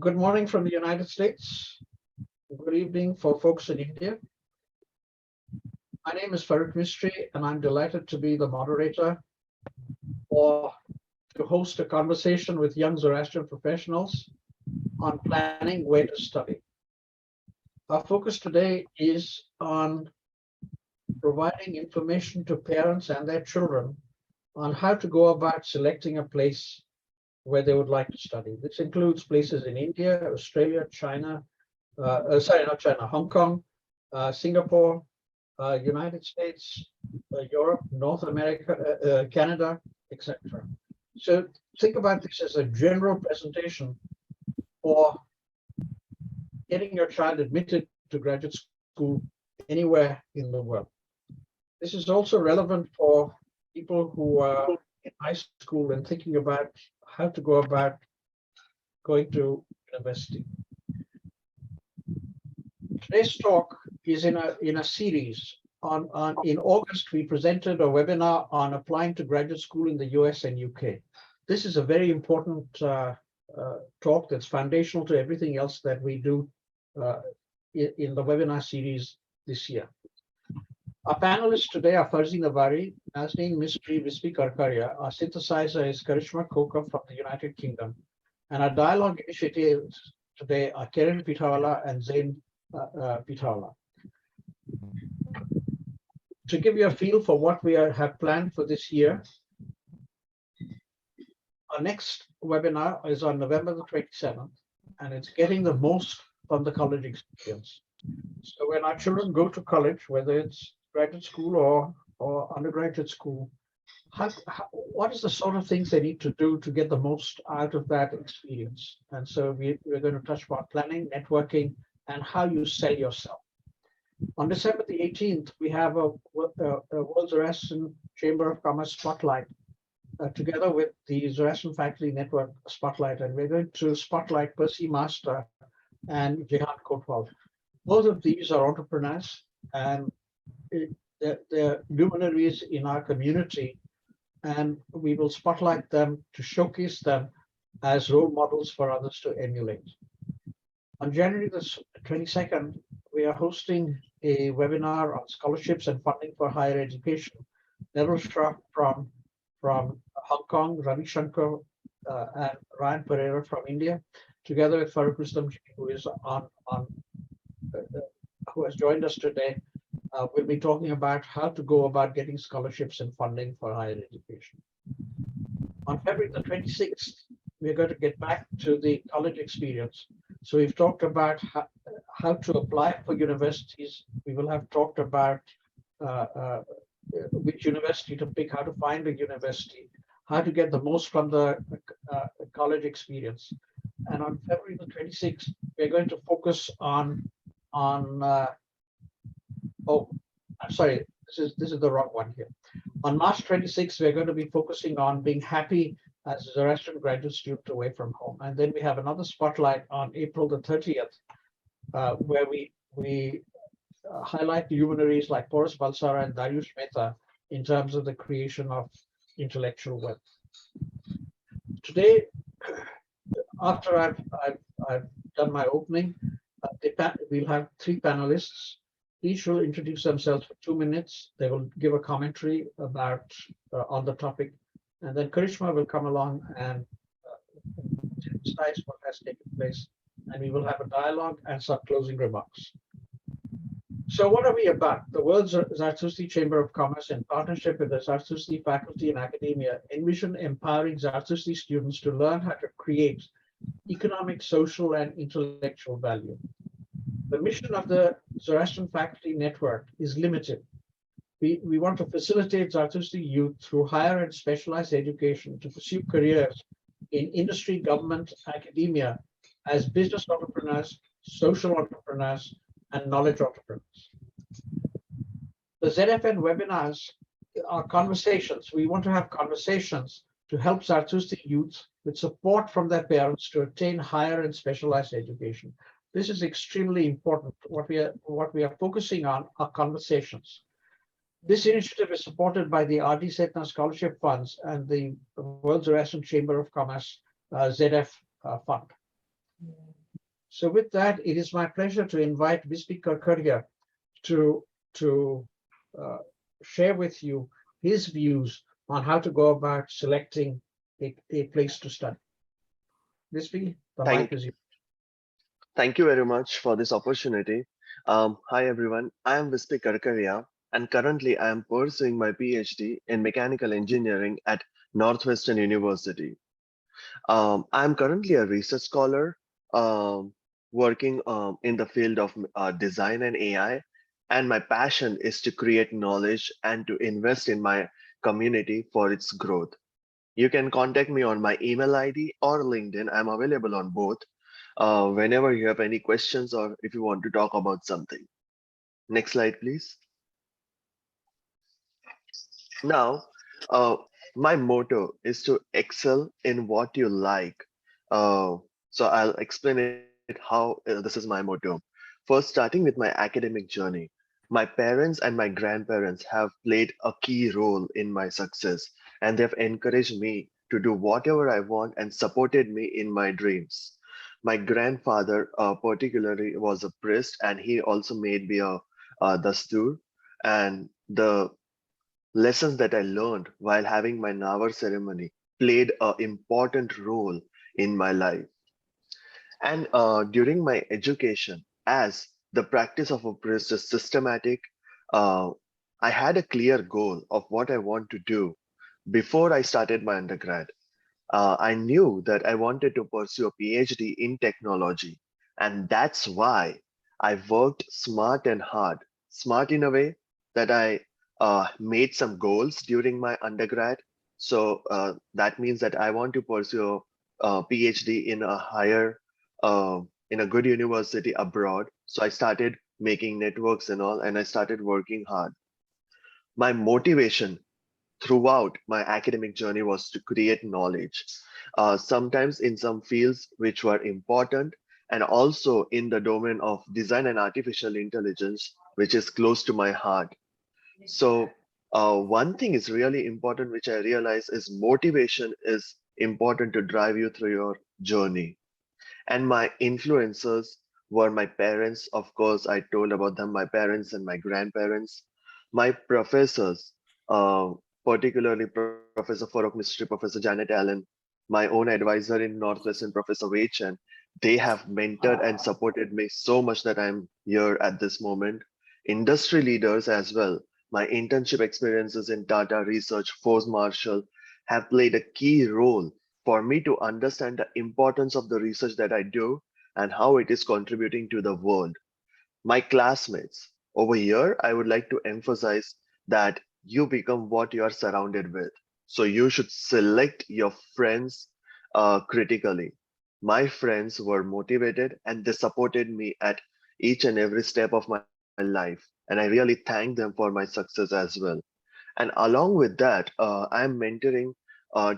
Good morning from the United States. Good evening for folks in India. My name is Farrokh Mistree, and I'm delighted to be the moderator or to host a conversation with young Zoroastrian professionals on planning where to study. Our focus today is on providing information to parents and their children on how to go about selecting a place where they would like to study. This includes places in India, Australia, China, Hong Kong, Singapore, United States, Europe, North America, Canada, etc. So think about this as a general presentation for getting your child admitted to graduate school anywhere in the world. This is also relevant for people who are in high school and thinking about how to go about going to university. Today's talk is in a series. In August, we presented a webinar on applying to graduate school in the US and UK. This is a very important talk that's foundational to everything else that we do in the webinar series this year. Our panelists today are Ferzin Avari, Nazneen Mistry, Vispy Karkaria. Our synthesizer is Karishma Koka from the United Kingdom. And our dialogue initiatives today are Kerin Pithawalla and Zeann Pithawalla. To give you a feel for what we have planned for this year, our next webinar is on November the 27th, and it's getting the most from the college experience. So when our children go to college, whether it's graduate school or undergraduate school, what is the sort of things they need to do to get the most out of that experience? And so we're going to touch upon planning, networking, and how you sell yourself. On December the 18th, we have a World Zoroastrian Chamber of Commerce Spotlight together with the Zoroastrian Faculty Network Spotlight, and we're going to spotlight Percy Master and Zeann Pithawalla. Both of these are entrepreneurs, and they're luminaries in our community, and we will spotlight them to showcase them as role models for others to emulate. On January the 22nd, we are hosting a webinar on scholarships and funding for higher education. Neville Shah from Hong Kong, Ravi Shankar and Ryan Pereira from India, together with Farrokh Mistree, who is who has joined us today. We'll be talking about how to go about getting scholarships and funding for higher education. On February the 26th, we're going to get back to the college experience. So we've talked about how to apply for universities. We will have talked about which university to pick, how to find a university, how to get the most from the college experience. And on February the 26th, we're going to focus on I'm sorry, this is the wrong one here. On March 26th, we're going to be focusing on being happy as a Zoroastrian graduate student away from home. And then we have another spotlight on April the 30th, where we highlight luminaries like Porus Balsara and Dariush Mehta in terms of the creation of intellectual wealth. Today, after I've done my opening, we'll have three panelists. Each will introduce themselves for 2 minutes. They will give a commentary about on the topic, and then Karishma will come along and emphasize what has taken place, and we will have a dialogue and some closing remarks. So what are we about? The World Zarathustra Chamber of Commerce, in partnership with the Zarathustra faculty and academia, envision empowering Zarathustra students to learn how to create economic, social, and intellectual value. The mission of the Zoroastrian Faculty Network is limited. We want to facilitate Zarathustra youth through higher and specialized education to pursue careers in industry, government, academia as business entrepreneurs, social entrepreneurs, and knowledge entrepreneurs. The ZFN webinars are conversations. We want to have conversations to help Zarathustra youth with support from their parents to attain higher and specialized education. This is extremely important. What we are focusing on are conversations. This initiative is supported by the R.D. Setna Scholarship Funds and the World Zoroastrian Chamber of Commerce ZF Fund. So with that, it is my pleasure to invite Vispy Karkaria to uh, share with you his views on how to go about selecting a place to study. Vispy, the mic Thank, is yours. thank you very much for this opportunity. Hi everyone, I am Vispy Karkaria and currently I am pursuing my PhD in mechanical engineering at Northwestern University. I am currently a research scholar working in the field of design and AI, and my passion is to create knowledge and to invest in my community for its growth. You can contact me on my email ID or LinkedIn. I'm available on both whenever you have any questions or if you want to talk about something. Next slide, please. Now, uh, my motto is to excel in what you like. Uh, so I'll explain it how this is my motto. First, starting with my academic journey, my parents and my grandparents have played a key role in my success, and they've encouraged me to do whatever I want and supported me in my dreams. My grandfather, particularly, was a priest, and he also made me a dastur, and the lessons that I learned while having my Nawar ceremony played an important role in my life. And during my education, as the practice of a priest is systematic, uh, I had a clear goal of what I want to do before I started my undergrad. I knew that I wanted to pursue a PhD in technology, and that's why I worked smart and hard. Smart in a way that I made some goals during my undergrad. So that means that I want to pursue a PhD in a higher, uh, in a good university abroad. So I started making networks and all, and I started working hard. My motivation throughout my academic journey was to create knowledge, sometimes in some fields which were important, and also in the domain of design and artificial intelligence, which is close to my heart. So, one thing is really important, which I realize is motivation is important to drive you through your journey. And my influencers were my parents. Of course, I told about them, my parents and my grandparents, my professors, uh, particularly Professor Farrokh Mistree, Professor Janet Allen, my own advisor in Northwestern, Professor Wei. They have mentored and supported me so much that I'm here at this moment. Industry leaders as well. My internship experiences in Tata Research, Force Marshall have played a key role for me to understand the importance of the research that I do and how it is contributing to the world. My classmates, over here, I would like to emphasize that you become what you are surrounded with. So you should select your friends critically. My friends were motivated and they supported me at each and every step of my life. And I really thank them for my success as well. And along with that, I'm mentoring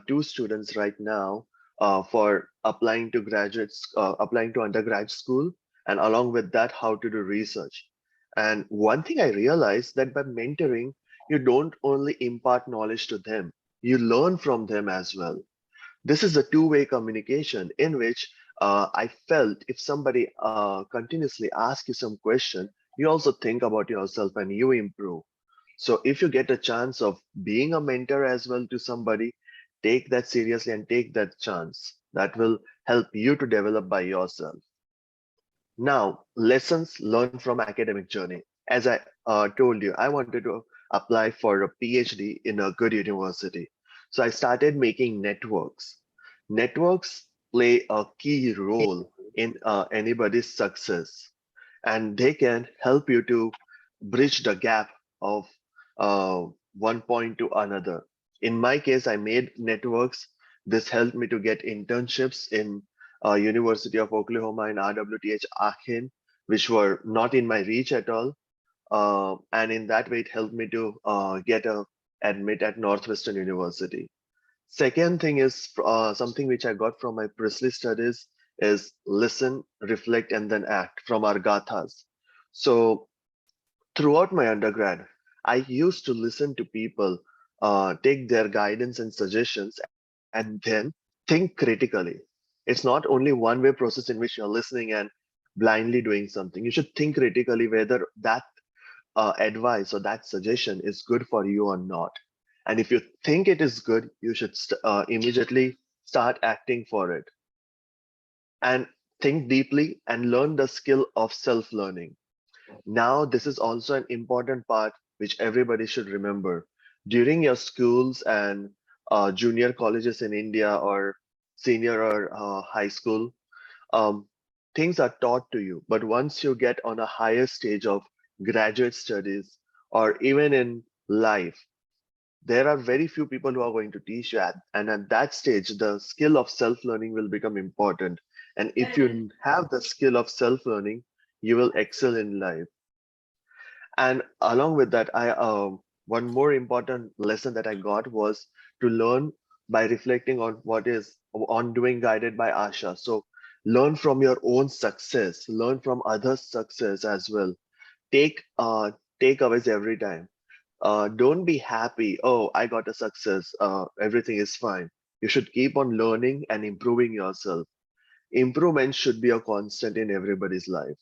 two students right now for applying to undergrad school, and along with that, how to do research. And one thing I realized that by mentoring, you don't only impart knowledge to them, you learn from them as well. This is a two-way communication in which I felt if somebody continuously asks you some question, you also think about yourself and you improve. So if you get a chance of being a mentor as well to somebody, take that seriously and take that chance. That will help you to develop by yourself. Now, lessons learned from academic journey. As I told you, I wanted to apply for a PhD in a good university. So I started making networks. Networks play a key role in anybody's success, and they can help you to bridge the gap of uh, one point to another. In my case, I made networks. This helped me to get internships in University of Oklahoma and RWTH Aachen, which were not in my reach at all. And in that way, it helped me to get a admit at Northwestern University. Second thing is something which I got from my Priestley studies is listen, reflect, and then act from our gathas. So throughout my undergrad, I used to listen to people, take their guidance and suggestions, and then think critically. It's not only one way process in which you're listening and blindly doing something. You should think critically whether that advice or that suggestion is good for you or not. And if you think it is good, you should immediately start acting for it. And think deeply and learn the skill of self learning. Now, this is also an important part which everybody should remember. During your schools and junior colleges in India or senior or high school, um, things are taught to you. But once you get on a higher stage of graduate studies or even in life, there are very few people who are going to teach you and at that stage the skill of self learning will become important, and if you have the skill of self learning, you will excel in life. And along with that, I one more important lesson that I got was to learn by reflecting on what is on doing guided by Asha. So learn from your own success, learn from others' success as well. Take takeaways every time. Don't be happy. Oh, I got a success. Everything is fine. You should keep on learning and improving yourself. Improvement should be a constant in everybody's life.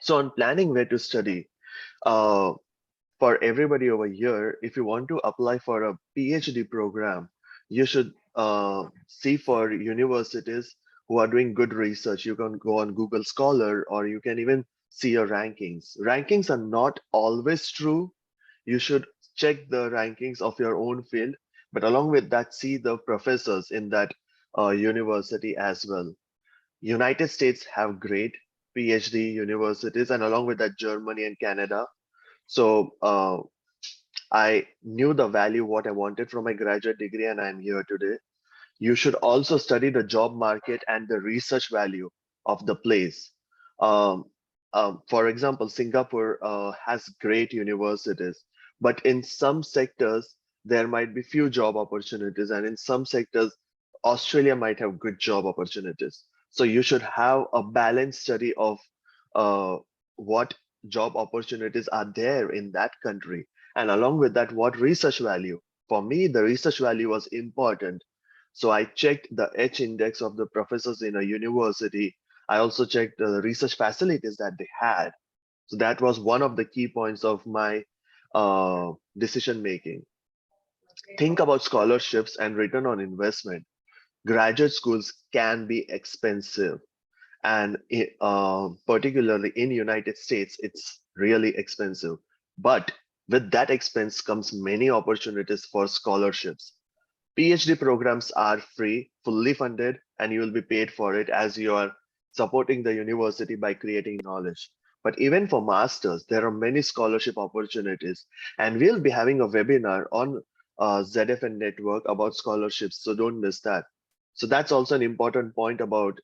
So on planning where to study, uh, for everybody over here, if you want to apply for a PhD program, you should see for universities who are doing good research. You can go on Google Scholar or you can even see your rankings. Rankings are not always true. You should check the rankings of your own field, but along with that, see the professors in that university as well. United States have great PhD universities, and along with that, Germany and Canada. So I knew the value what I wanted from my graduate degree, and I'm here today. You should also study the job market and the research value of the place. Um, for example, Singapore has great universities, but in some sectors, there might be few job opportunities, and in some sectors, Australia might have good job opportunities. So you should have a balanced study of uh, what job opportunities are there in that country. And along with that, what research value? For me, the research value was important, so I checked the H index of the professors in a university. I also checked the research facilities that they had. So that was one of the key points of my decision making. Think about scholarships and return on investment. Graduate schools can be expensive, and particularly in United States, it's really expensive. But with that expense comes many opportunities for scholarships. PhD programs are free, fully funded, and you will be paid for it as you are supporting the university by creating knowledge. But even for masters, there are many scholarship opportunities, and we'll be having a webinar on ZFN network about scholarships, so don't miss that. So that's also an important point about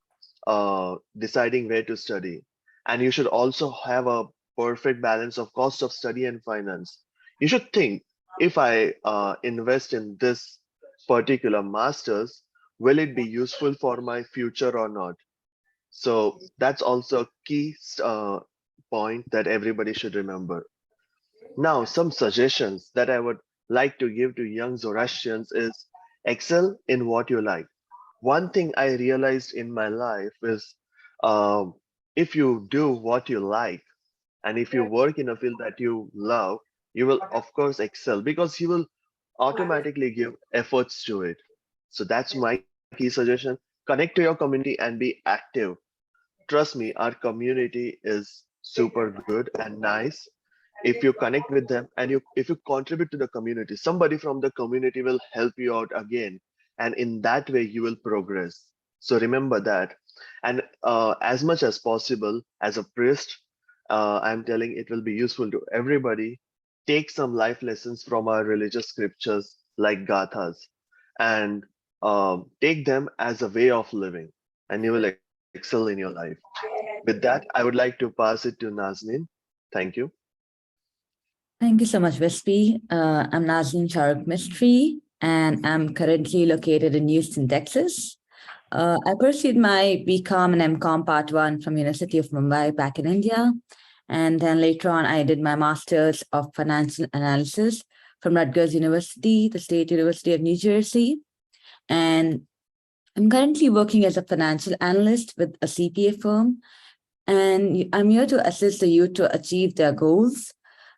deciding where to study. And you should also have a perfect balance of cost of study and finance. You should think, if I invest in this particular masters, will it be useful for my future or not? So that's also a key point that everybody should remember. Now, some suggestions that I would like to give to young Zoroastrians is excel in what you like. One thing I realized in my life is um, if you do what you like and if you work in a field that you love, you will of course excel because you will automatically give efforts to it. So that's my key suggestion. Connect to your community and be active. Trust me, our community is super good and nice. If you connect with them and if you contribute to the community, somebody from the community will help you out again. And in that way, you will progress. So remember that. And as much as possible, as a priest, I'm telling it will be useful to everybody. Take some life lessons from our religious scriptures like Gathas and take them as a way of living, and you will excel in your life. With that, I would like to pass it to Nazneen. Thank you. Thank you so much, Vispy. I'm Nazneen Mistry, and I'm currently located in Houston, Texas. I pursued my BCom and MCom Part 1 from University of Mumbai back in India. And then later on, I did my Master's of Financial Analysis from Rutgers University, the State University of New Jersey. And I'm currently working as a financial analyst with a CPA firm. and I'm here to assist the youth to achieve their goals.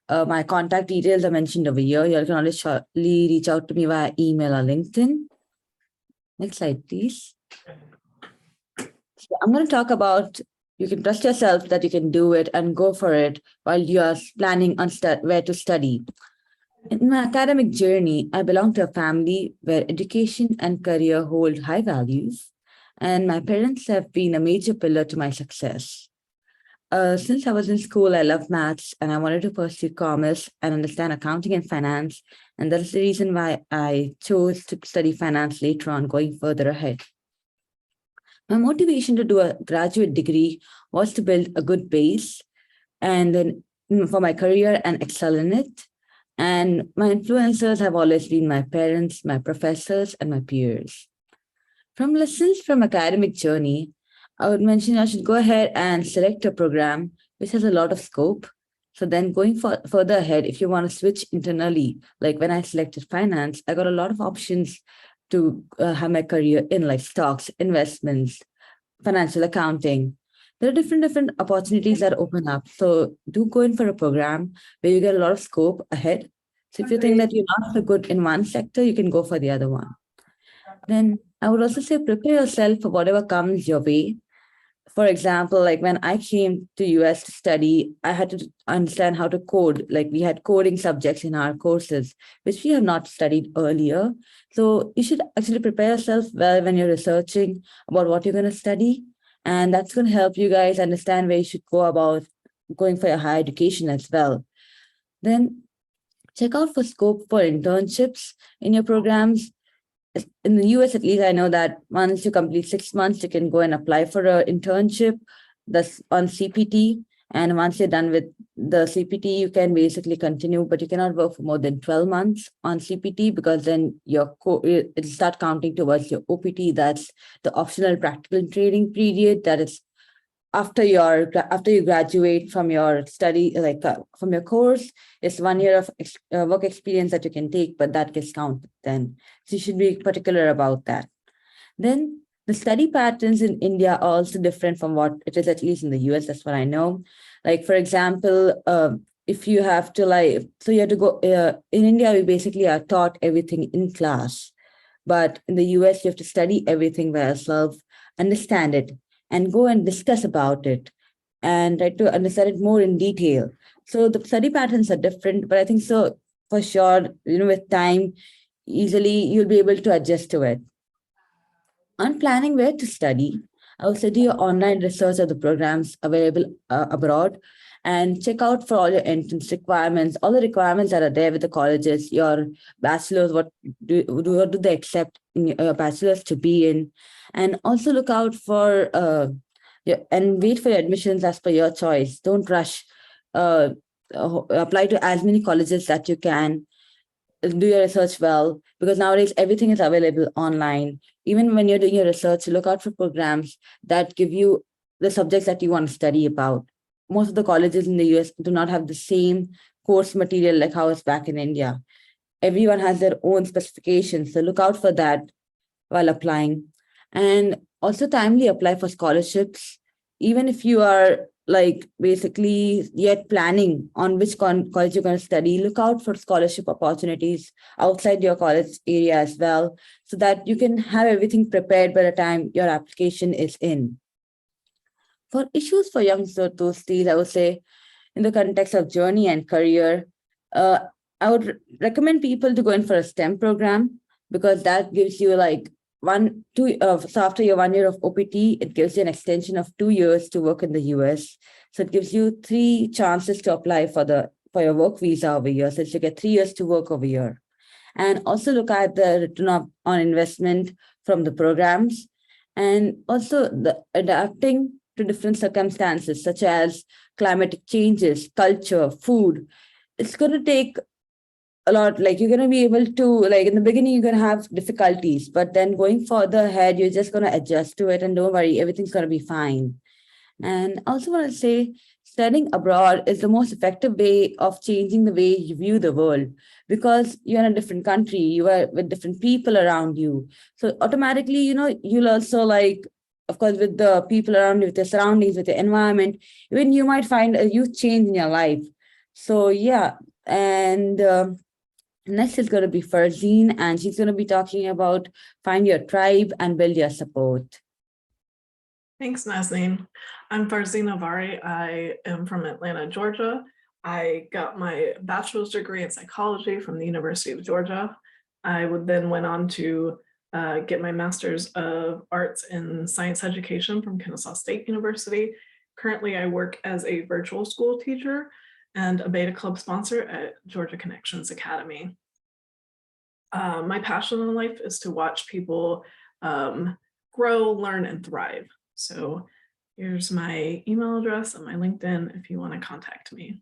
My contact details are mentioned over here. You can always shortly reach out to me via email or LinkedIn. Next slide, please. So I'm going to talk about, you can trust yourself that you can do it and go for it while you are planning on where to study. In my academic journey, I belong to a family where education and career hold high values, and my parents have been a major pillar to my success. Since I was in school, I loved maths and I wanted to pursue commerce and understand accounting and finance. And that's the reason why I chose to study finance later on, going further ahead. My motivation to do a graduate degree was to build a good base and then for my career and excel in it. And my influencers have always been my parents, my professors, and my peers. From lessons from academic journey, I would mention I should go ahead and select a program which has a lot of scope. So then going further ahead, if you want to switch internally, like when I selected finance, I got a lot of options to have my career in, like stocks, investments, financial accounting. There are different opportunities that open up. So do go in for a program where you get a lot of scope ahead. So if you think that you're not so good in one sector, you can go for the other one. Then I would also say prepare yourself for whatever comes your way. For example, like when I came to US to study, I had to understand how to code. Like we had coding subjects in our courses, which we have not studied earlier. So you should actually prepare yourself well when you're researching about what you're going to study. And that's going to help you guys understand where you should go about going for your higher education as well. Then check out for scope for internships in your programs. In the US, at least, I know that once you complete 6 months, you can go and apply for an internship that's on CPT. And once you're done with the CPT, you can basically continue, but you cannot work for more than 12 months on CPT because then it'll start counting towards your OPT. That's the optional practical training period. That is after you graduate from your study, from your course. It's 1 year of work experience that you can take, but that gets counted then. So you should be particular about that. Then the study patterns in India are also different from what it is, at least in the US. That's what I know. Like, for example, if you have to so you have to go, in India, we basically are taught everything in class. But in the US, you have to study everything by yourself, understand it, and go and discuss about it and try to understand it more in detail. So the study patterns are different, but I think so for sure, with time, easily you'll be able to adjust to it. On planning where to study, I will study your online research of the programs available abroad and check out for all your entrance requirements, all the requirements that are there with the colleges, your bachelor's, what do they accept in your bachelor's to be in, and also look out for and wait for your admissions as per your choice. Don't rush. Apply to as many colleges that you can. Do your research well, because nowadays everything is available online. Even when you're doing your research, look out for programs that give you the subjects that you want to study about. Most of the colleges in the US do not have the same course material like how it's back in India. Everyone has their own specifications, so look out for that while applying. And also timely apply for scholarships. Even if you are basically yet planning on which college you're going to study, look out for scholarship opportunities outside your college area as well, so that you can have everything prepared by the time your application is in. For issues for young Zoroastrians, I would say, in the context of journey and career, I would recommend people to go in for a STEM program, because that gives you so after your 1 year of OPT, it gives you an extension of 2 years to work in the US. So it gives you 3 chances to apply for your work visa over here. So you get 3 years to work over here. And also look at the return on investment from the programs, and also the adapting to different circumstances such as climatic changes, culture, food. It's going to take a lot. You're going to be able to, in the beginning, you're going to have difficulties, but then going further ahead, you're just going to adjust to it, and don't worry, everything's going to be fine. And I also want to say, studying abroad is the most effective way of changing the way you view the world, because you're in a different country, you are with different people around you. So automatically, you'll also of course, with the people around you, with the surroundings, with the environment, even you might find a huge change in your life. So yeah, and next is going to be Ferzin, and she's going to be talking about find your tribe and build your support. Thanks, Nazneen. I'm Ferzin Avari. I am from Atlanta, Georgia. I got my bachelor's degree in psychology from the University of Georgia. I then went on to get my master's of arts in science education from Kennesaw State University. Currently, I work as a virtual school teacher and a beta club sponsor at Georgia Connections Academy. My passion in life is to watch people grow, learn, and thrive. So here's my email address and my LinkedIn if you want to contact me.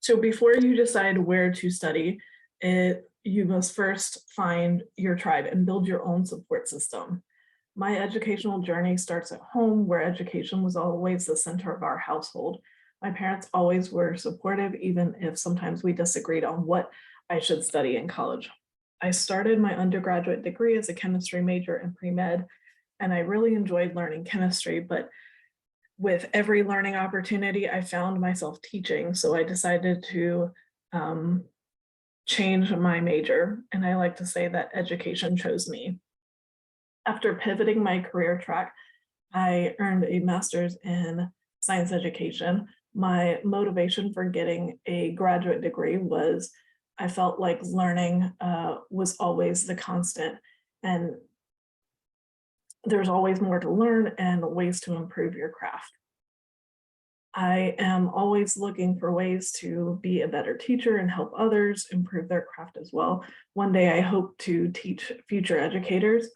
So before you decide where to study, you must first find your tribe and build your own support system. My educational journey starts at home, where education was always the center of our household. My parents always were supportive, even if sometimes we disagreed on what I should study in college. I started my undergraduate degree as a chemistry major in pre-med, and I really enjoyed learning chemistry, but with every learning opportunity, I found myself teaching. So I decided to change my major, and I like to say that education chose me. After pivoting my career track, I earned a master's in science education. My motivation for getting a graduate degree was I felt like learning was always the constant, and there's always more to learn and ways to improve your craft. I am always looking for ways to be a better teacher and help others improve their craft as well. One day I hope to teach future educators.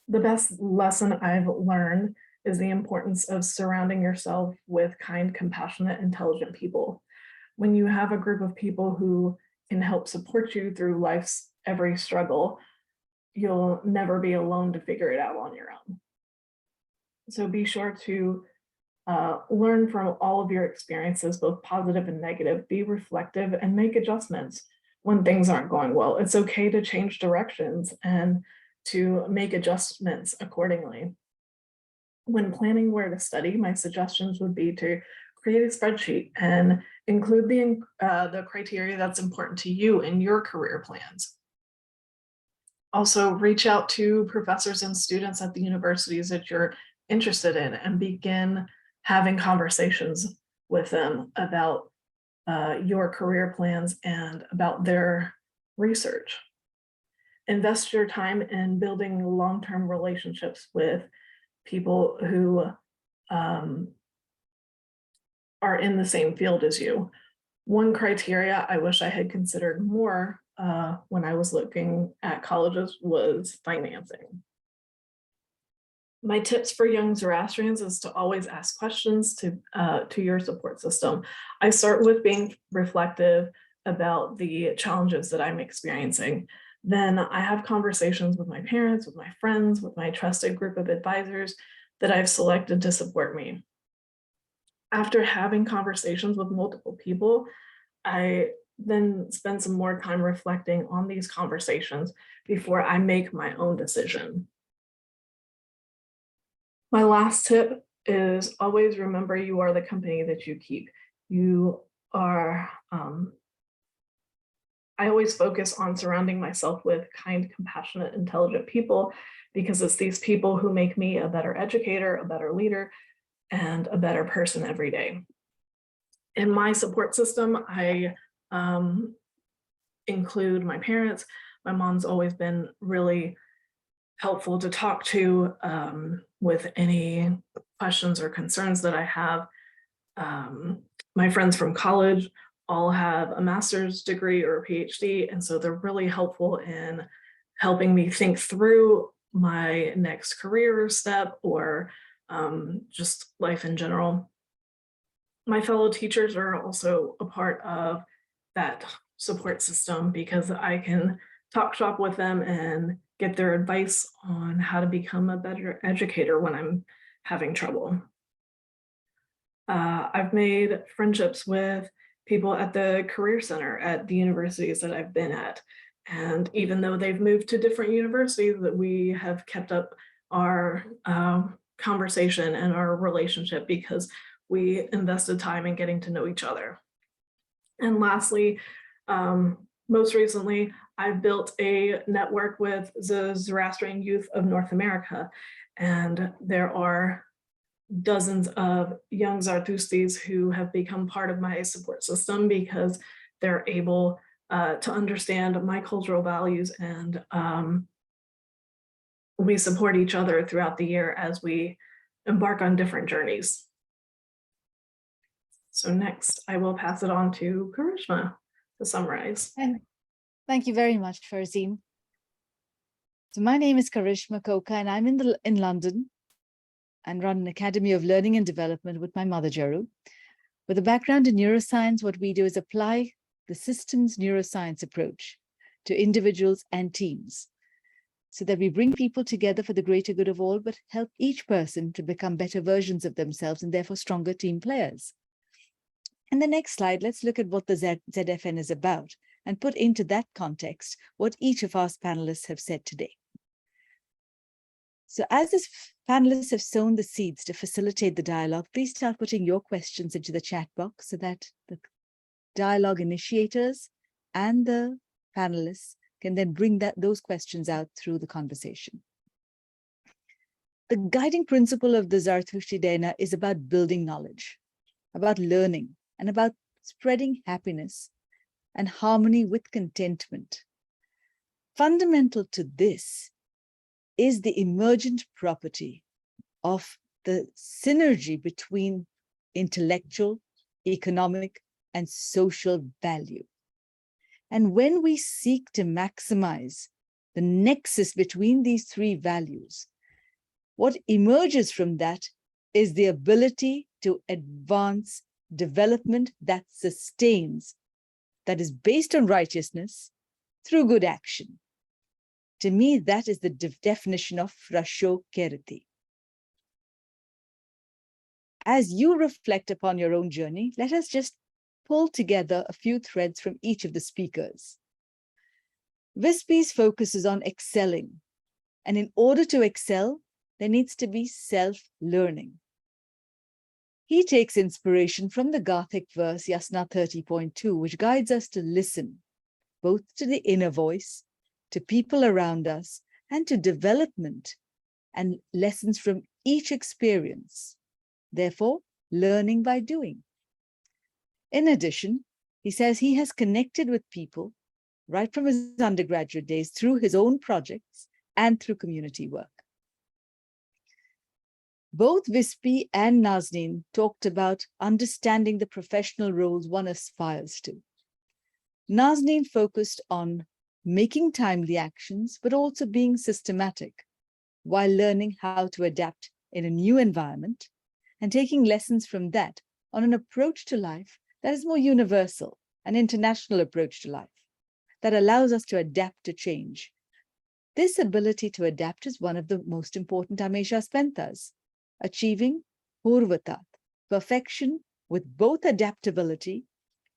The best lesson I've learned is the importance of surrounding yourself with kind, compassionate, intelligent people. When you have a group of people who can help support you through life's every struggle, you'll never be alone to figure it out on your own. So be sure to learn from all of your experiences, both positive and negative. Be reflective and make adjustments when things aren't going well. It's okay to change directions and to make adjustments accordingly. When planning where to study, my suggestions would be to create a spreadsheet and include the criteria that's important to you in your career plans. Also, reach out to professors and students at the universities that you're interested in and begin having conversations with them about your career plans and about their research. Invest your time in building long-term relationships with people who are in the same field as you. One criteria I wish I had considered more when I was looking at colleges was financing. My tips for young Zoroastrians is to always ask questions to your support system. I start with being reflective about the challenges that I'm experiencing. Then I have conversations with my parents, with my friends, with my trusted group of advisors that I've selected to support me. After having conversations with multiple people, I then spend some more time reflecting on these conversations before I make my own decision. My last tip is always remember you are the company that you keep. You are, I always focus on surrounding myself with kind, compassionate, intelligent people because it's these people who make me a better educator, a better leader, and a better person every day. In my support system, I include my parents. My mom's always been really helpful to talk to with any questions or concerns that I have. My friends from college all have a master's degree or a PhD, and so they're really helpful in helping me think through my next career step or just life in general. My fellow teachers are also a part of that support system because I can talk shop with them and get their advice on how to become a better educator when I'm having trouble. I've made friendships with people at the Career Center at the universities that I've been at, And even though they've moved to different universities, that we have kept up our conversation and our relationship because we invested time in getting to know each other. And lastly, most recently, I've built a network with the Zoroastrian youth of North America, and there are dozens of young Zartustis who have become part of my support system because they're able to understand my cultural values, and we support each other throughout the year as we embark on different journeys. So next, I will pass it on to Karishma to summarize. And thank you very much, Ferzin. So my name is Karishma Koka, and I'm in London and run an Academy of Learning and Development with my mother, Jeru. With a background in neuroscience, what we do is apply the systems neuroscience approach to individuals and teams so that we bring people together for the greater good of all, but help each person to become better versions of themselves and therefore stronger team players. In the next slide, let's look at what the ZFN is about and put into that context what each of our panelists have said today. So as the panelists have sown the seeds to facilitate the dialogue, please start putting your questions into the chat box so that the dialogue initiators and the panelists can then bring those questions out through the conversation. The guiding principle of the Zarathustra Dana is about building knowledge, about learning, and about spreading happiness and harmony with contentment. Fundamental to this is the emergent property of the synergy between intellectual, economic, and social value. And when we seek to maximize the nexus between these three values, what emerges from that is the ability to advance development that sustains, that is based on righteousness through good action. To me, that is the definition of Frasho Kerti. As you reflect upon your own journey, let us just pull together a few threads from each of the speakers. Vispy's focus is on excelling. And in order to excel, there needs to be self-learning. He takes inspiration from the Gothic verse Yasna 30.2, which guides us to listen, both to the inner voice, to people around us, and to development and lessons from each experience. Therefore, learning by doing. In addition, he says he has connected with people right from his undergraduate days through his own projects and through community work. Both Vispy and Nazneen talked about understanding the professional roles one aspires to. Nazneen focused on making timely actions, but also being systematic while learning how to adapt in a new environment and taking lessons from that on an approach to life that is more universal, an international approach to life that allows us to adapt to change. This ability to adapt is one of the most important Amesha Spenthas, achieving Purvatat, perfection with both adaptability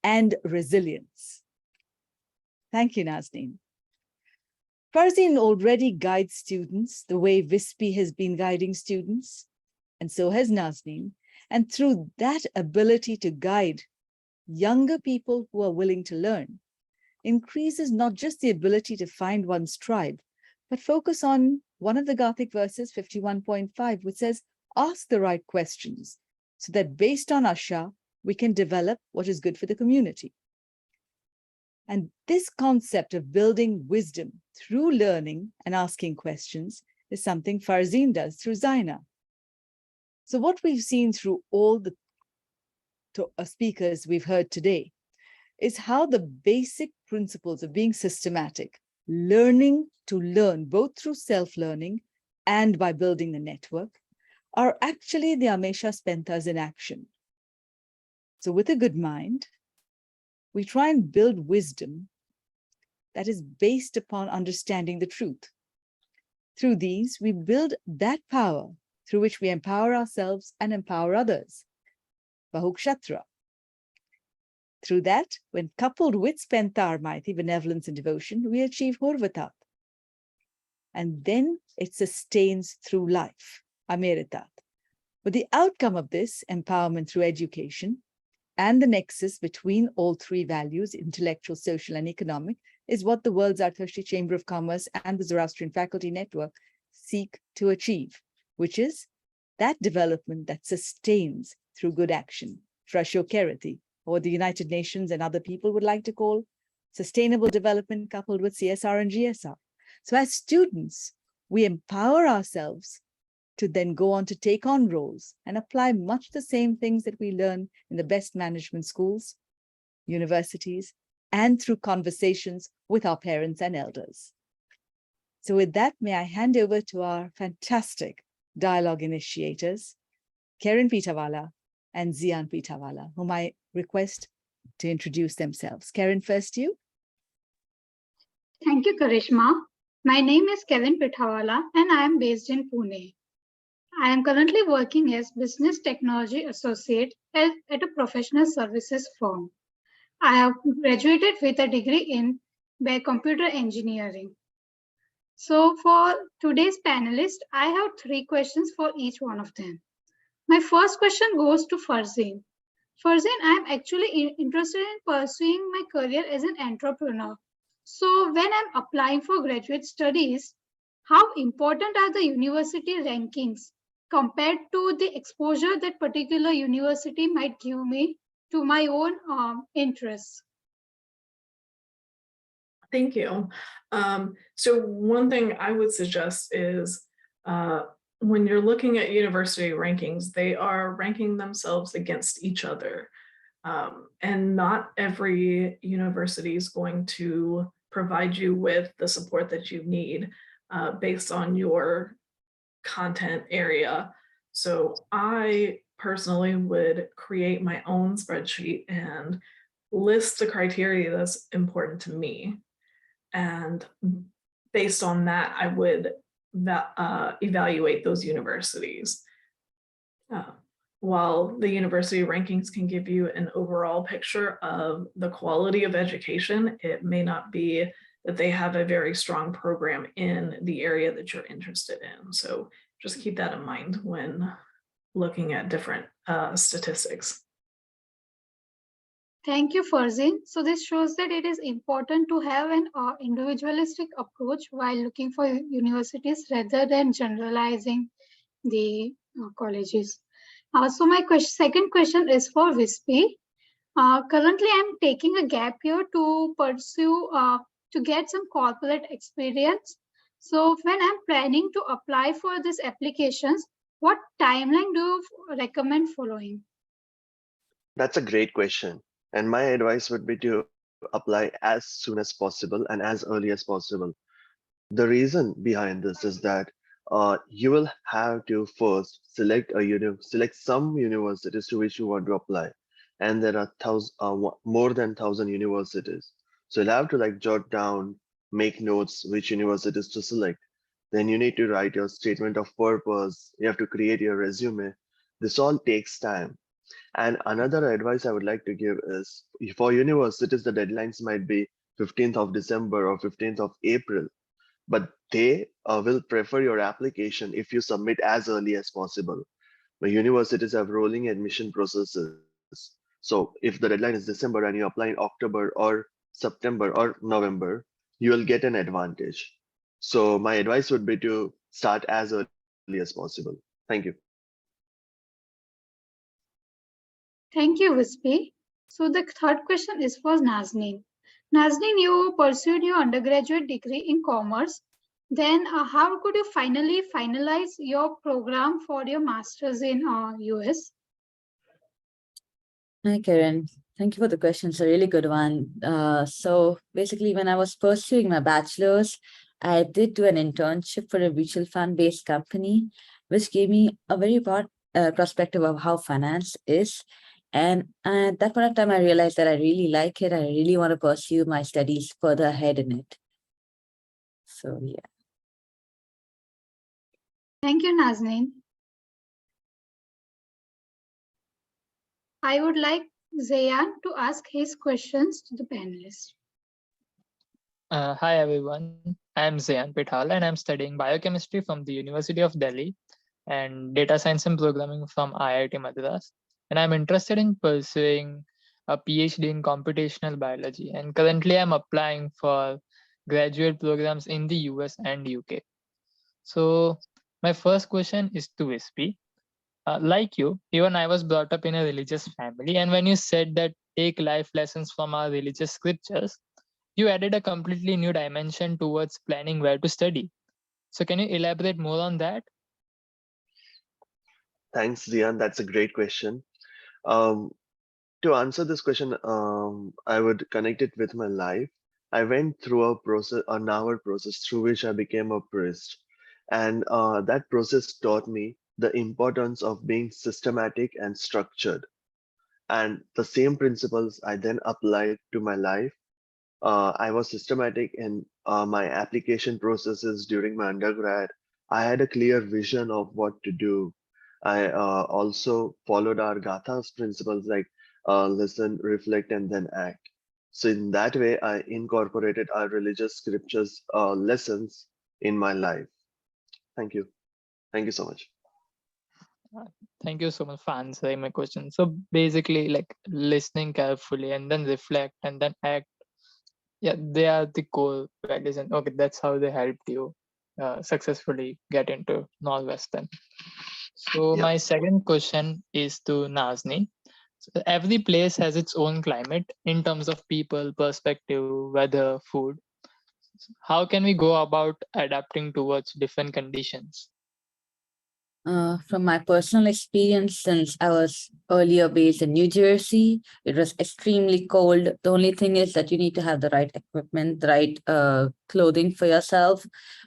and resilience. Thank you, Nazneen. Ferzin already guides students the way Vispy has been guiding students, and so has Nazneen. And through that ability to guide younger people who are willing to learn, increases not just the ability to find one's tribe, but focus on one of the Gothic verses, 51.5, which says, ask the right questions, so that based on Asha, we can develop what is good for the community. And this concept of building wisdom through learning and asking questions is something Ferzin does through Zaina. So what we've seen through all the speakers we've heard today is how the basic principles of being systematic, learning to learn, both through self-learning and by building the network, are actually the Amesha Spenthas in action. So with a good mind, we try and build wisdom that is based upon understanding the truth. Through these, we build that power through which we empower ourselves and empower others. Bahukshetra. Through that, when coupled with Spentarmaithi, benevolence and devotion, we achieve Hurvatat. And then it sustains through life, Ameritat. But the outcome of this, empowerment through education, and the nexus between all three values, intellectual, social, and economic, is what the World Zartushti Chamber of Commerce and the Zoroastrian Faculty Network seek to achieve, which is that development that sustains through good action, Frashokerati, or the United Nations and other people would like to call sustainable development coupled with CSR and GSR. So as students, we empower ourselves to then go on to take on roles and apply much the same things that we learn in the best management schools, universities, and through conversations with our parents and elders. So with that, may I hand over to our fantastic dialogue initiators, Kerin Pithawalla and Zeann Pithawalla, whom I request to introduce themselves. Kerin, first you. Thank you, Karishma. My name is Kerin Pithawalla and I am based in Pune. I am currently working as Business Technology Associate at a professional services firm. I have graduated with a degree in Computer Engineering. So for today's panelists, I have 3 questions for each one of them. My first question goes to Ferzin. Ferzin, I am actually interested in pursuing my career as an entrepreneur. So when I'm applying for graduate studies, how important are the university rankings compared to the exposure that particular university might give me to my own interests? Thank you. So one thing I would suggest is when you're looking at university rankings, they are ranking themselves against each other. And not every university is going to provide you with the support that you need based on your content area. So I personally would create my own spreadsheet and list the criteria that's important to me. And based on that, I would evaluate those universities. While the university rankings can give you an overall picture of the quality of education, it may not be that they have a very strong program in the area that you're interested in. So just keep that in mind when looking at different statistics. Thank you, Ferzin. So this shows that it is important to have an individualistic approach while looking for universities rather than generalizing the colleges. So my second question is for Vispy. Currently, I'm taking a gap year to pursue, to get some corporate experience. So when I'm planning to apply for these applications, what timeline do you recommend following? That's a great question. And my advice would be to apply as soon as possible and as early as possible. The reason behind this is that you will have to first select some universities to which you want to apply, and there are more than 1,000 universities. So you'll have to jot down, make notes which universities to select. Then you need to write your statement of purpose. You have to create your resume. This all takes time. And another advice I would like to give is for universities, the deadlines might be 15th of December or 15th of April, but they will prefer your application if you submit as early as possible. The universities have rolling admission processes. So if the deadline is December and you apply in October or September or November, you will get an advantage. So my advice would be to start as early as possible. Thank you. Thank you, Vispy. So the third question is for Nazneen. Nazneen, you pursued your undergraduate degree in commerce. Then how could you finally finalize your program for your master's in US? Hi, Karen. Thank you for the question. It's a really good one. So basically, when I was pursuing my bachelor's, I did do an internship for a mutual fund-based company, which gave me a very broad perspective of how finance is. And at that point of time, I realized that I really like it. I really want to pursue my studies further ahead in it. So, yeah. Thank you, Nazneen. I would like Zeann to ask his questions to the panelists. Hi everyone, I am Zeann Pithawalla and I'm studying biochemistry from the University of Delhi and data science and programming from IIT Madras. And I'm interested in pursuing a PhD in computational biology. And currently I'm applying for graduate programs in the US and UK. So my first question is to Vispy. Like you, even I was brought up in a religious family. And when you said that take life lessons from our religious scriptures, you added a completely new dimension towards planning where to study. So can you elaborate more on that? Thanks, Zian. That's a great question. Um, to answer this question, I would connect it with my life. I went through a process, an hour process through which I became a priest. And that process taught me the importance of being systematic and structured. And the same principles I then applied to my life. I was systematic in my application processes during my undergrad. I had a clear vision of what to do. I also followed our Gatha's principles like listen, reflect, and then act. So in that way, I incorporated our religious scriptures lessons in my life. Thank you. Thank you so much. Thank you so much for answering my question. So basically, like listening carefully and then reflect and then act. Yeah, they are the core values, and okay, that's how they helped you successfully get into Northwestern. So Yeah. my second question is to Nazneen. So every place has its own climate in terms of people, perspective, weather, food. How can we go about adapting towards different conditions? From my personal experience, since I was earlier based in New Jersey, it was extremely cold. The only thing is that you need to have the right equipment, the right clothing for yourself.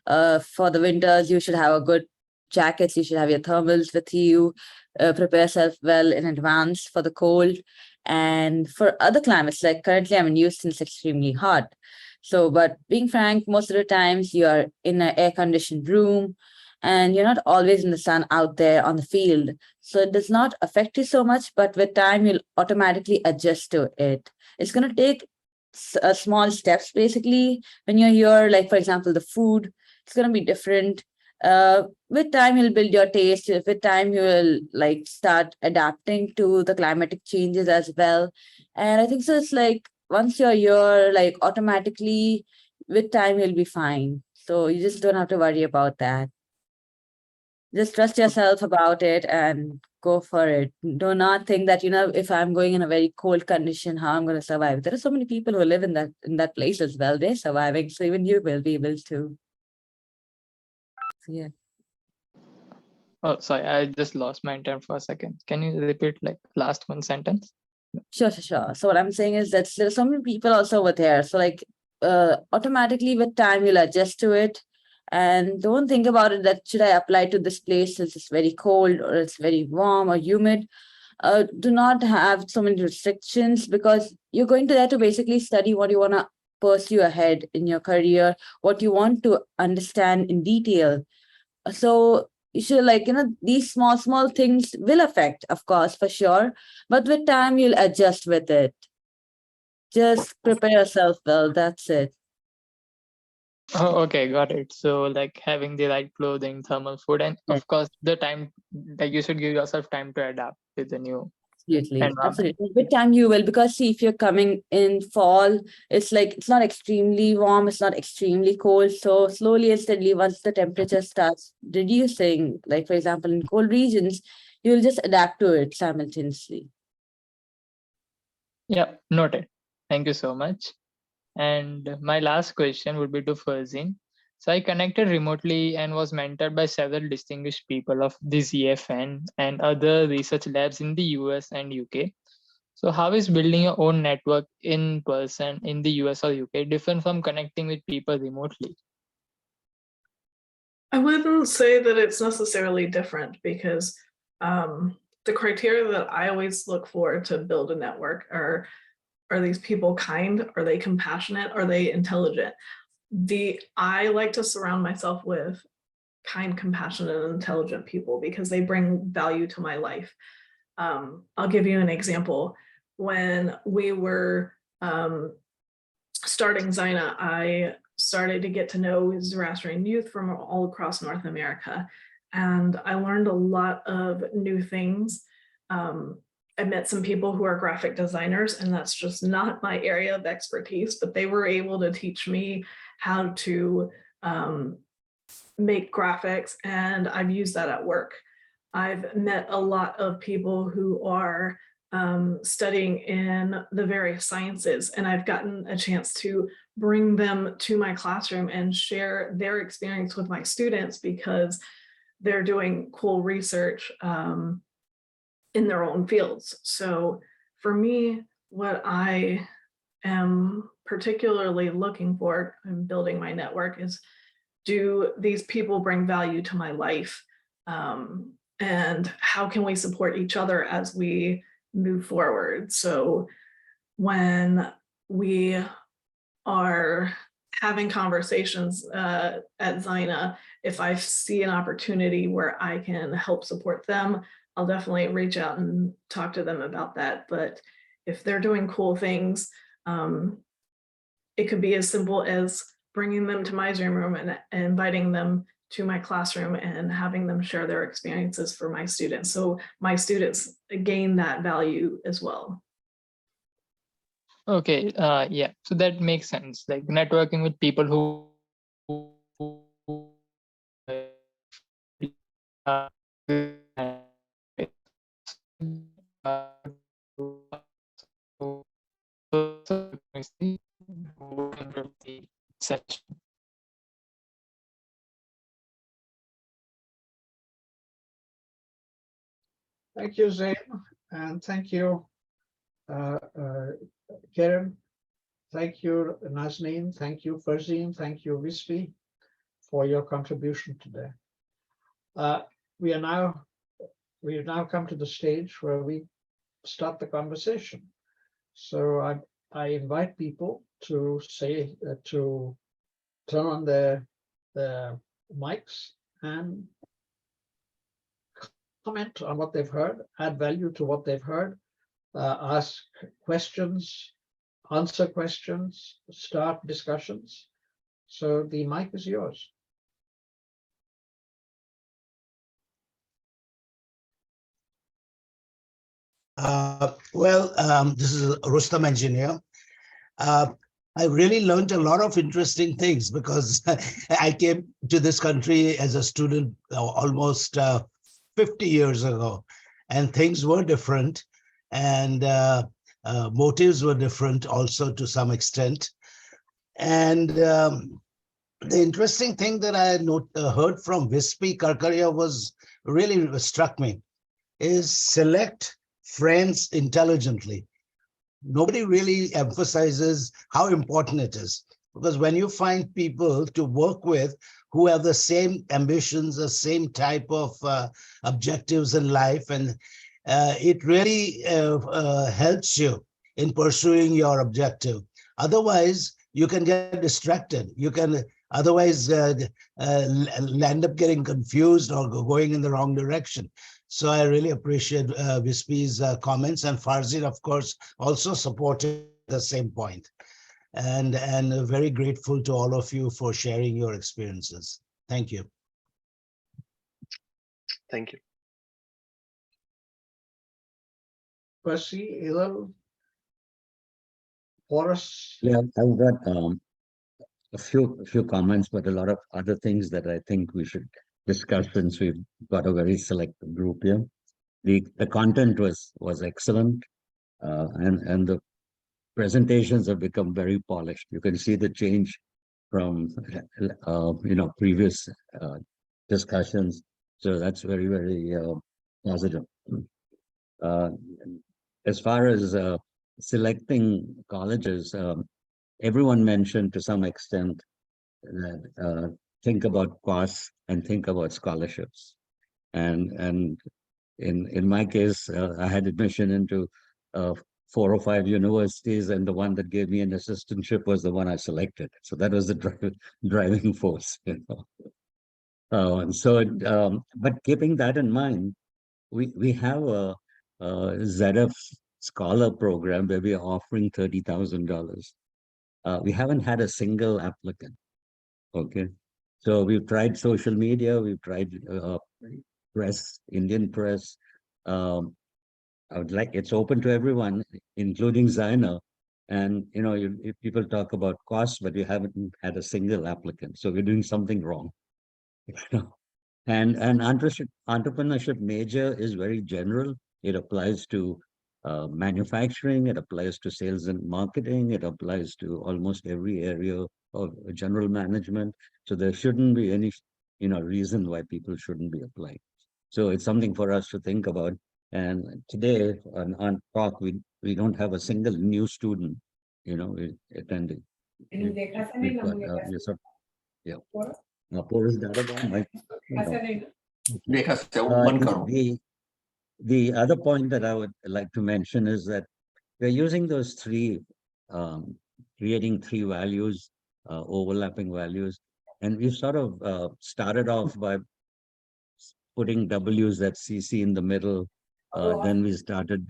For the winters, you should have a good jackets, you should have your thermals with you, prepare yourself well in advance for the cold. And for other climates, like currently I'm in Houston, it's extremely hot. So, but being frank, most of the times you are in an air-conditioned room, and you're not always in the sun out there on the field. So it does not affect you so much, but with time, you'll automatically adjust to it. It's going to take small steps, basically. When you're here, like, for example, the food, it's going to be different. With time, you'll build your taste. With time, you will like start adapting to the climatic changes as well. And I think so. It's like once you're here, like automatically, with time, you'll be fine. So you just don't have to worry about that. Just trust yourself about it and go for it. Do not think that, if I'm going in a very cold condition, how I'm going to survive. There are so many people who live in that place as well. They're surviving. So even you will be able to. So, yeah. Oh, sorry, I just lost my intent for a second. Can you repeat like last one sentence? Sure. So what I'm saying is that there are so many people also over there. So like automatically with time, you'll adjust to it. And don't think about it that should I apply to this place since it's very cold or it's very warm or humid. Do not have so many restrictions because you're going to there to basically study what you want to pursue ahead in your career, what you want to understand in detail. So you should these small things will affect, of course, for sure. But with time, you'll adjust with it. Just prepare yourself well. That's it. Oh, okay, got it. So like having the right clothing, thermal food, and Yeah. of course the time, like you should give yourself time to adapt with the new Absolutely. environment. With time you will, because see, if you're coming in fall, it's like it's not extremely warm, it's not extremely cold. So slowly and steadily, once the temperature starts reducing, like for example, in cold regions, you'll just adapt to it simultaneously. Yeah, noted. Thank you so much. And my last question would be to Ferzin. So I connected remotely and was mentored by several distinguished people of the ZFN and other research labs in the US and UK. So how is building your own network in person in the US or UK different from connecting with people remotely? I wouldn't say that it's necessarily different because the criteria that I always look for to build a network are these people kind? Are they compassionate? Are they intelligent? I like to surround myself with kind, compassionate, and intelligent people because they bring value to my life. I'll give you an example. when we were starting Zyna, I started to get to know Zoroastrian youth from all across North America. And I learned a lot of new things. I met some people who are graphic designers, and that's just not my area of expertise, but they were able to teach me how to make graphics, and I've used that at work. I've met a lot of people who are studying in the various sciences, and I've gotten a chance to bring them to my classroom and share their experience with my students because they're doing cool research in their own fields. So for me, what I am particularly looking for in building my network is, do these people bring value to my life? And how can we support each other as we move forward? So when we are having conversations at Zyna, if I see an opportunity where I can help support them, I'll definitely reach out and talk to them about that. But if they're doing cool things, it could be as simple as bringing them to my Zoom room and inviting them to my classroom and having them share their experiences for my students. So my students gain that value as well. Okay, yeah, so that makes sense. Like networking with people who such. Thank you, Zeann, and thank you, Kerin. Thank you, Nazneen. Thank you, Ferzin. Thank you, Vispy, for your contribution today. We've now come to the stage where we start the conversation. So I invite people to say to turn on their mics and comment on what they've heard, add value to what they've heard, ask questions, answer questions, start discussions. So the mic is yours. This is Rustam Engineer. I really learned a lot of interesting things because I came to this country as a student almost 50 years ago, and things were different, and motives were different also to some extent. And the interesting thing that I heard from Vispy Karkaria was really struck me is select friends intelligently. Nobody really emphasizes how important it is, because when you find people to work with who have the same ambitions, the same type of objectives in life, and it really helps you in pursuing your objective. Otherwise, you can get distracted. You can otherwise end up getting confused or going in the wrong direction. So I really appreciate Vispy's comments, and Ferzin, of course, also supported the same point. And very grateful to all of you for sharing your experiences. Thank you. Thank you. Percy, Hillel, Horace. Yeah, I've got a few comments, but a lot of other things that I think we should discuss since we've got a very select group here. The content was excellent, and the presentations have become very polished. You can see the change from previous discussions. So that's very, very positive. As far as selecting colleges, everyone mentioned to some extent that think about costs and think about scholarships. And in my case, I had admission into 4 or 5 universities, and the one that gave me an assistantship was the one I selected. So that was the driving force, but keeping that in mind, we have a ZF scholar program where we are offering $30,000. We haven't had a single applicant. Okay. So we've tried social media, we've tried press, Indian press. I would like, it's open to everyone, including Zaina. And, you know, if people talk about cost, but we haven't had a single applicant. So we're doing something wrong. And entrepreneurship major is very general. It applies to manufacturing, it applies to sales and marketing, it applies to almost every area of general management. So there shouldn't be any, you know, reason why people shouldn't be applying. So it's something for us to think about. And today on talk, we don't have a single new student, you know, attending. We've got, yes, sir. Yeah. Porous data bomb, the other point that I would like to mention is that we're using those three, creating three values, overlapping values. And we've sort of started off by putting W's at CC in the middle. Then we started,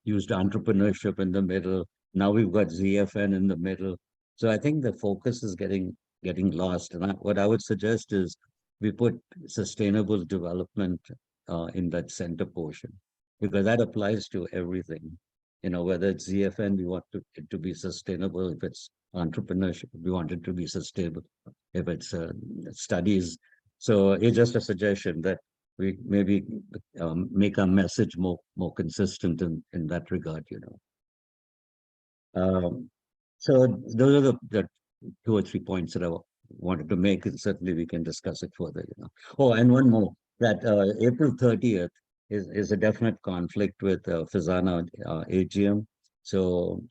used entrepreneurship in the middle. Now we've got ZFN in the middle. So I think the focus is getting lost. And what I would suggest is we put sustainable development in that center portion, because that applies to everything. You know, whether it's ZFN, we want it to be sustainable. If it's entrepreneurship, we want it to be sustainable. If it's studies. So it's just a suggestion that we maybe make our message more consistent in that regard, you know. So those are the 2 or 3 points that I wanted to make, and certainly we can discuss it further, you know. Oh, and one more, that April 30th is a definite conflict with Ferzin AGM. So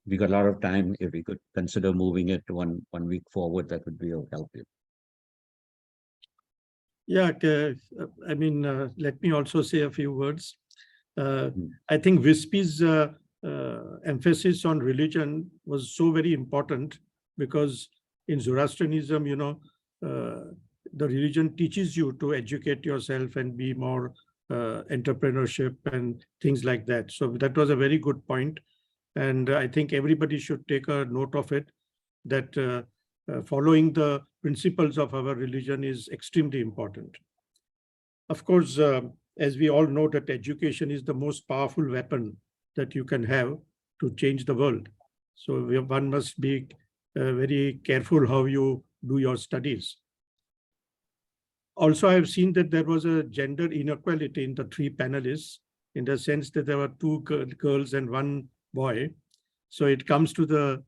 we got a lot of time. If we could consider moving it one week forward, that would be of help. Yeah, I mean, let me also say a few words. I think Vispy's emphasis on religion was so very important, because in Zoroastrianism, you know, the religion teaches you to educate yourself and be more entrepreneurship and things like that. So that was a very good point. And I think everybody should take a note of it, that following the principles of our religion is extremely important. Of course, as we all know, that education is the most powerful weapon that you can have to change the world. So one must be very careful how you do your studies. Also, I've seen that there was a gender inequality in the 3 panelists, in the sense that there were 2 girls and 1 boy. So it comes to the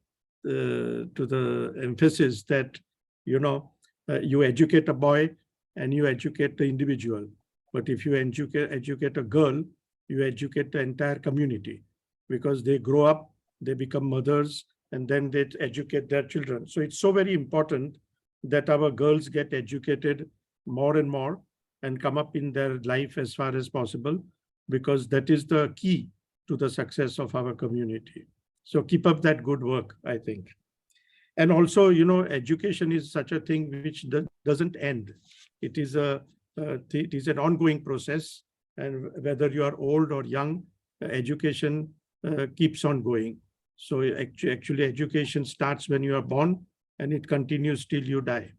emphasis that, you know, you educate a boy and you educate the individual. But if you educate a girl, you educate the entire community, because they grow up, they become mothers, and then they educate their children. So it's so very important that our girls get educated more and more and come up in their life as far as possible, because that is the key to the success of our community. So keep up that good work, I think. And also, you know, education is such a thing which doesn't end. It is an ongoing process, and whether you are old or young, education keeps on going. So actually education starts when you are born and it continues till you die.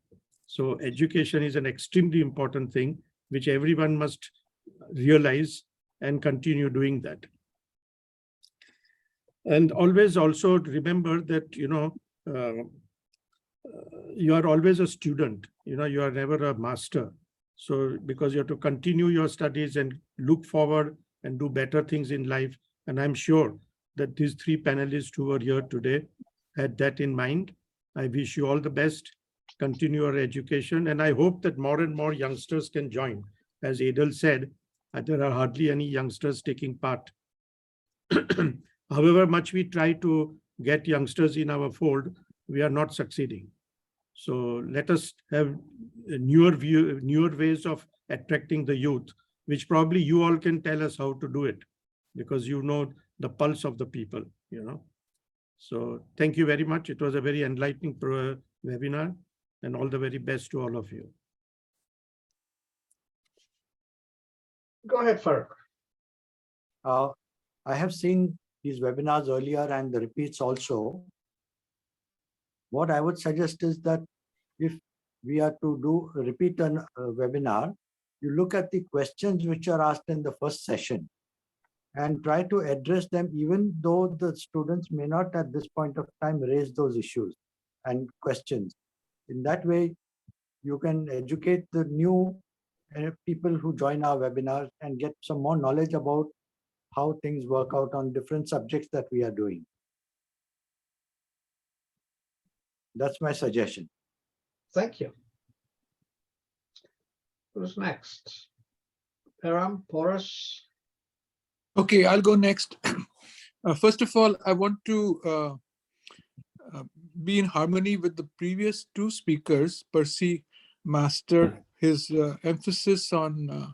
So education is an extremely important thing which everyone must realize and continue doing that. And always also remember that, you know, you are always a student, you know, you are never a master. So because you have to continue your studies and look forward and do better things in life. And I'm sure that these 3 panelists who are here today had that in mind. I wish you all the best. Continue your education. And I hope that more and more youngsters can join. As Adel said, there are hardly any youngsters taking part. However much we try to get youngsters in our fold, we are not succeeding. So let us have newer ways of attracting the youth, which probably you all can tell us how to do it, because you know the pulse of the people, you know. So thank you very much. It was a very enlightening webinar, and all the very best to all of you. Go ahead, Farrokh. I have seen these webinars earlier and the repeats also. What I would suggest is that if we are to repeat a webinar, you look at the questions which are asked in the first session and try to address them, even though the students may not at this point of time raise those issues and questions. In that way, you can educate the new people who join our webinars and get some more knowledge about how things work out on different subjects that we are doing. That's my suggestion. Thank you. Who's next? Param, Porus? Okay, I'll go next. First of all, I want to be in harmony with the previous two speakers, Percy Master, his emphasis on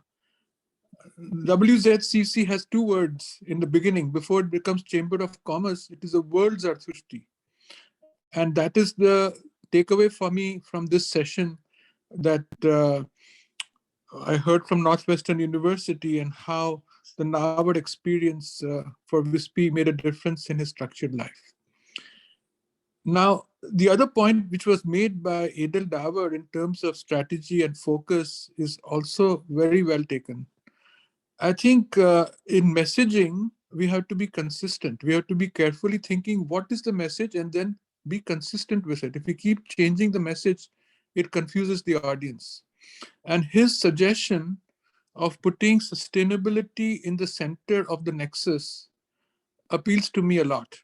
WZCC has two words in the beginning. Before it becomes Chamber of Commerce, it is a world Zartushti. And that is the takeaway for me from this session that I heard from Northwestern University and how the Nawad experience for Vispy made a difference in his structured life. Now, the other point which was made by Adel Davar in terms of strategy and focus is also very well taken. I think in messaging, we have to be consistent. We have to be carefully thinking what is the message and then be consistent with it. If we keep changing the message, it confuses the audience. And his suggestion of putting sustainability in the center of the nexus appeals to me a lot,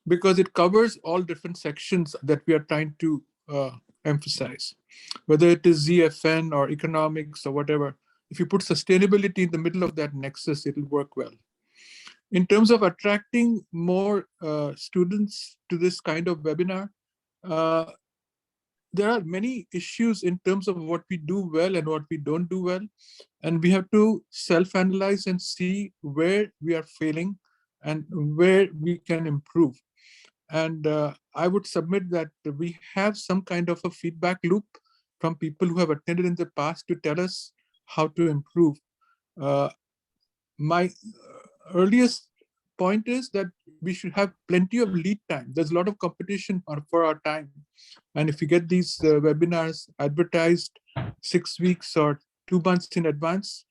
because it covers all different sections that we are trying to emphasize, whether it is ZFN or economics or whatever. If you put sustainability in the middle of that nexus, it'll work well. In terms of attracting more students to this kind of webinar, there are many issues in terms of what we do well and what we don't do well. And we have to self-analyze and see where we are failing and where we can improve. And I would submit that we have some kind of a feedback loop from people who have attended in the past to tell us how to improve. My earliest point is that we should have plenty of lead time. There's a lot of competition for our time. And if you get these webinars advertised 6 weeks or 2 months in advance,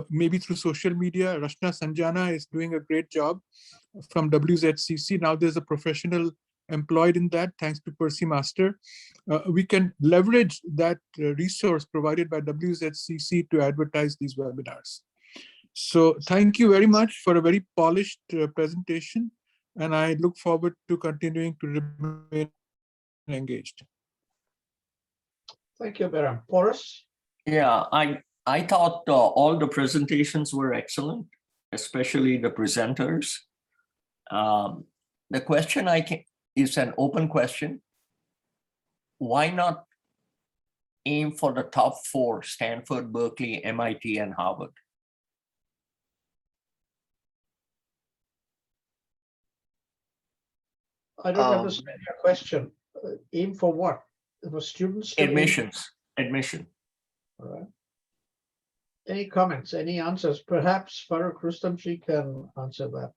maybe through social media, Rashna Sanjana is doing a great job from WZCC. Now there's a professional employed in that, thanks to Percy Master. We can leverage that resource provided by WZCC to advertise these webinars. So thank you very much for a very polished presentation, and I look forward to continuing to remain engaged. Thank you, Param. Porus? Yeah, I thought all the presentations were excellent, especially the presenters. The question is an open question. Why not aim for the top 4, Stanford, Berkeley, MIT, and Harvard? I don't understand your question. Aim for what? For students? Admissions. All right. Any comments, any answers? Perhaps Farrokh Mistree can answer that.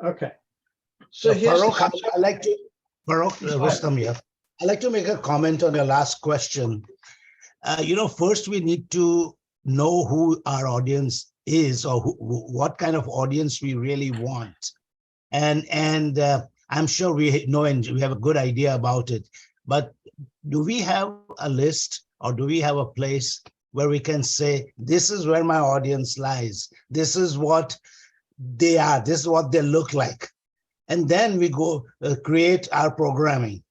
Okay. So Farrokh, I'd like to, Farrokh Rustam here. I'd like to make a comment on your last question. First we need to know who our audience is, or what kind of audience we really want. And I'm sure we know and we have a good idea about it. But do we have a list, or do we have a place where we can say, this is where my audience lies. This is what they are. This is what they look like. And then we go create our programming.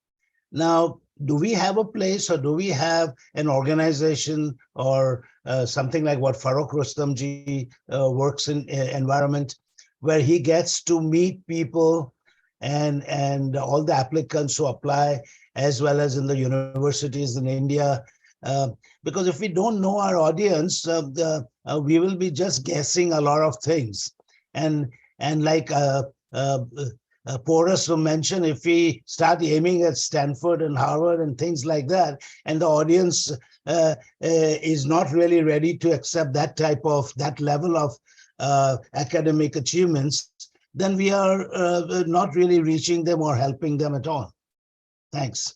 Now, do we have a place, or do we have an organization, or something like what Farrokh Rustamji works in environment, where he gets to meet people and all the applicants who apply, as well as in the universities in India? Because if we don't know our audience, we will be just guessing a lot of things. And like porous to mention, if we start aiming at Stanford and Harvard and things like that, and the audience is not really ready to accept that level of academic achievements, then we are not really reaching them or helping them at all. Thanks.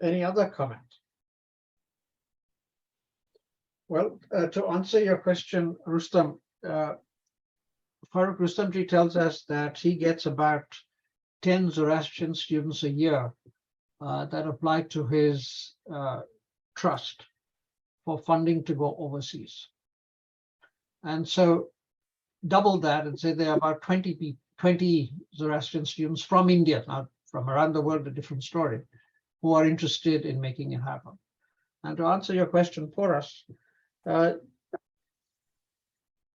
Any other comment? Well, to answer your question, Rustam, Farrokh Mistree tells us that he gets about 10 Zoroastrian students a year that apply to his trust for funding to go overseas. And so double that and say there are about 20 Zoroastrian students from India, now from around the world, a different story, who are interested in making it happen. And to answer your question for us,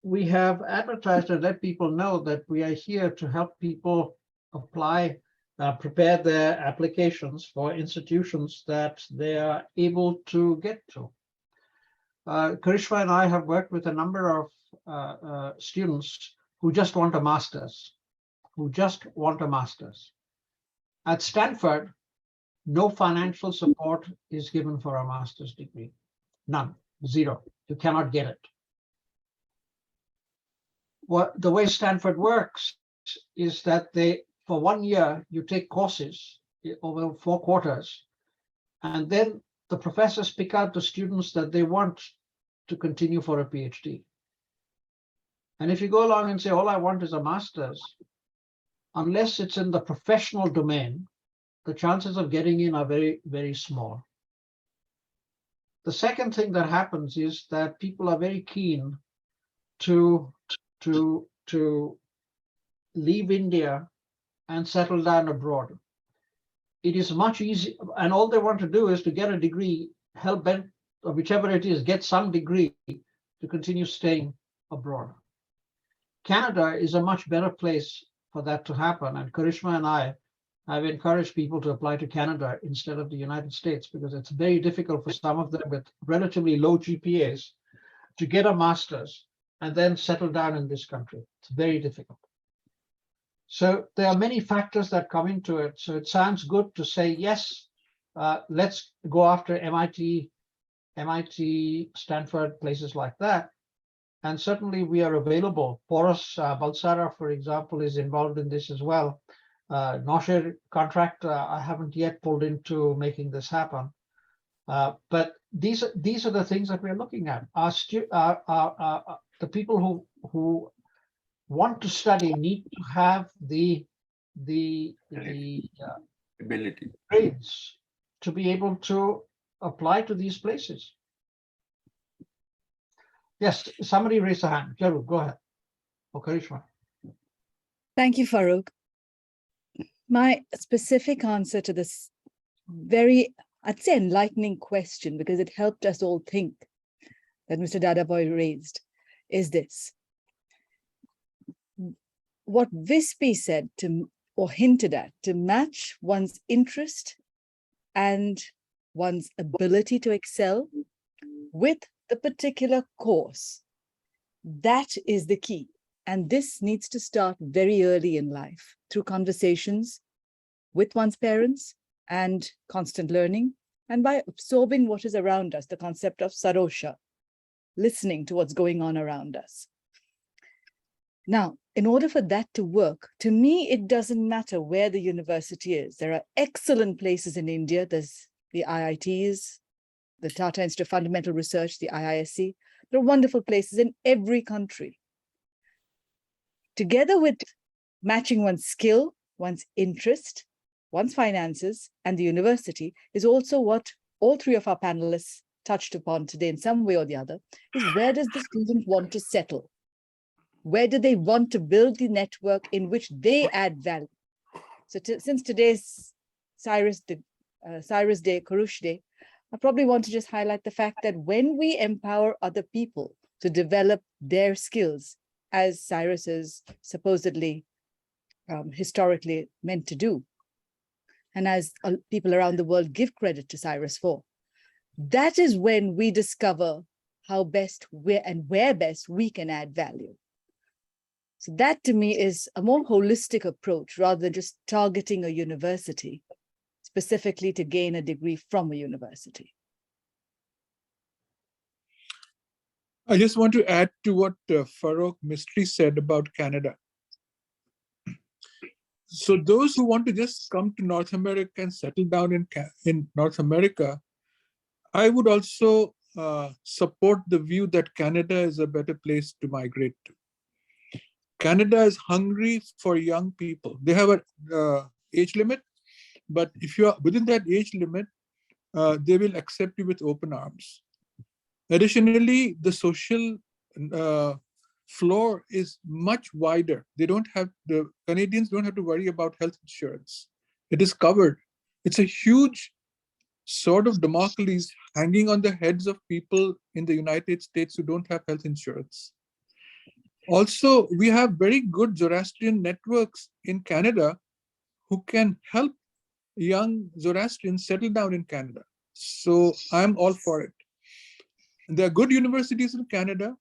we have advertised and let people know that we are here to help people apply, prepare their applications for institutions that they are able to get to. Karishma and I have worked with a number of students who just want a master's, At Stanford, no financial support is given for a master's degree. None, zero. You cannot get it. The way Stanford works is that for 1 year, you take courses over 4 quarters, and then the professors pick out the students that they want to continue for a PhD. And if you go along and say, all I want is a master's, unless it's in the professional domain, the chances of getting in are very, very small. The second thing that happens is that people are very keen to leave India and settle down abroad. It is much easier, and all they want to do is to get a degree, hell-bent, or whichever it is, get some degree to continue staying abroad. Canada is a much better place for that to happen, and Karishma and I have encouraged people to apply to Canada instead of the United States, because it's very difficult for some of them with relatively low GPAs to get a master's and then settle down in this country. It's very difficult. So there are many factors that come into it. So it sounds good to say, yes, let's go after MIT, Stanford, places like that. And certainly we are available. Porous Balsara, for example, is involved in this as well. Nosher contract, I haven't yet pulled into making this happen. But these are the things that we're looking at. The people who want to study need to have the ability, grades to be able to apply to these places. Yes, somebody raised a hand. Jaru, go ahead. Oh, Karishma. Thank you, Farrokh. My specific answer to this very, I'd say, enlightening question, because it helped us all think, that Mr. Dadabhoy raised, is this. What Vispy said or hinted at, to match one's interest and one's ability to excel with the particular course, that is the key. And this needs to start very early in life through conversations with one's parents and constant learning, and by absorbing what is around us, the concept of sarosha, listening to what's going on around us. Now, in order for that to work, to me, it doesn't matter where the university is. There are excellent places in India. There's the IITs, the Tata Institute of Fundamental Research, the IISc. There are wonderful places in every country. Together with matching one's skill, one's interest, one's finances, and the university is also what all three of our panelists touched upon today in some way or the other, is where does the student want to settle? Where do they want to build the network in which they add value? So since today's Cyrus Day, Kurush Day, I probably want to just highlight the fact that when we empower other people to develop their skills, as Cyrus is supposedly historically meant to do, and as people around the world give credit to Cyrus for, that is when we discover how best where best we can add value. So that to me is a more holistic approach rather than just targeting a university specifically to gain a degree from a university. I just want to add to what Farrokh Mistree said about Canada. So those who want to just come to North America and settle down in North America, I would also support the view that Canada is a better place to migrate to. Canada is hungry for young people. They have an age limit, but if you are within that age limit, they will accept you with open arms. Additionally, the social floor is much wider. The Canadians don't have to worry about health insurance. It is covered. It's a huge sword of Damocles hanging on the heads of people in the United States who don't have health insurance. Also, we have very good Zoroastrian networks in Canada who can help young Zoroastrians settle down in Canada. So I'm all for it. There are good universities in Canada,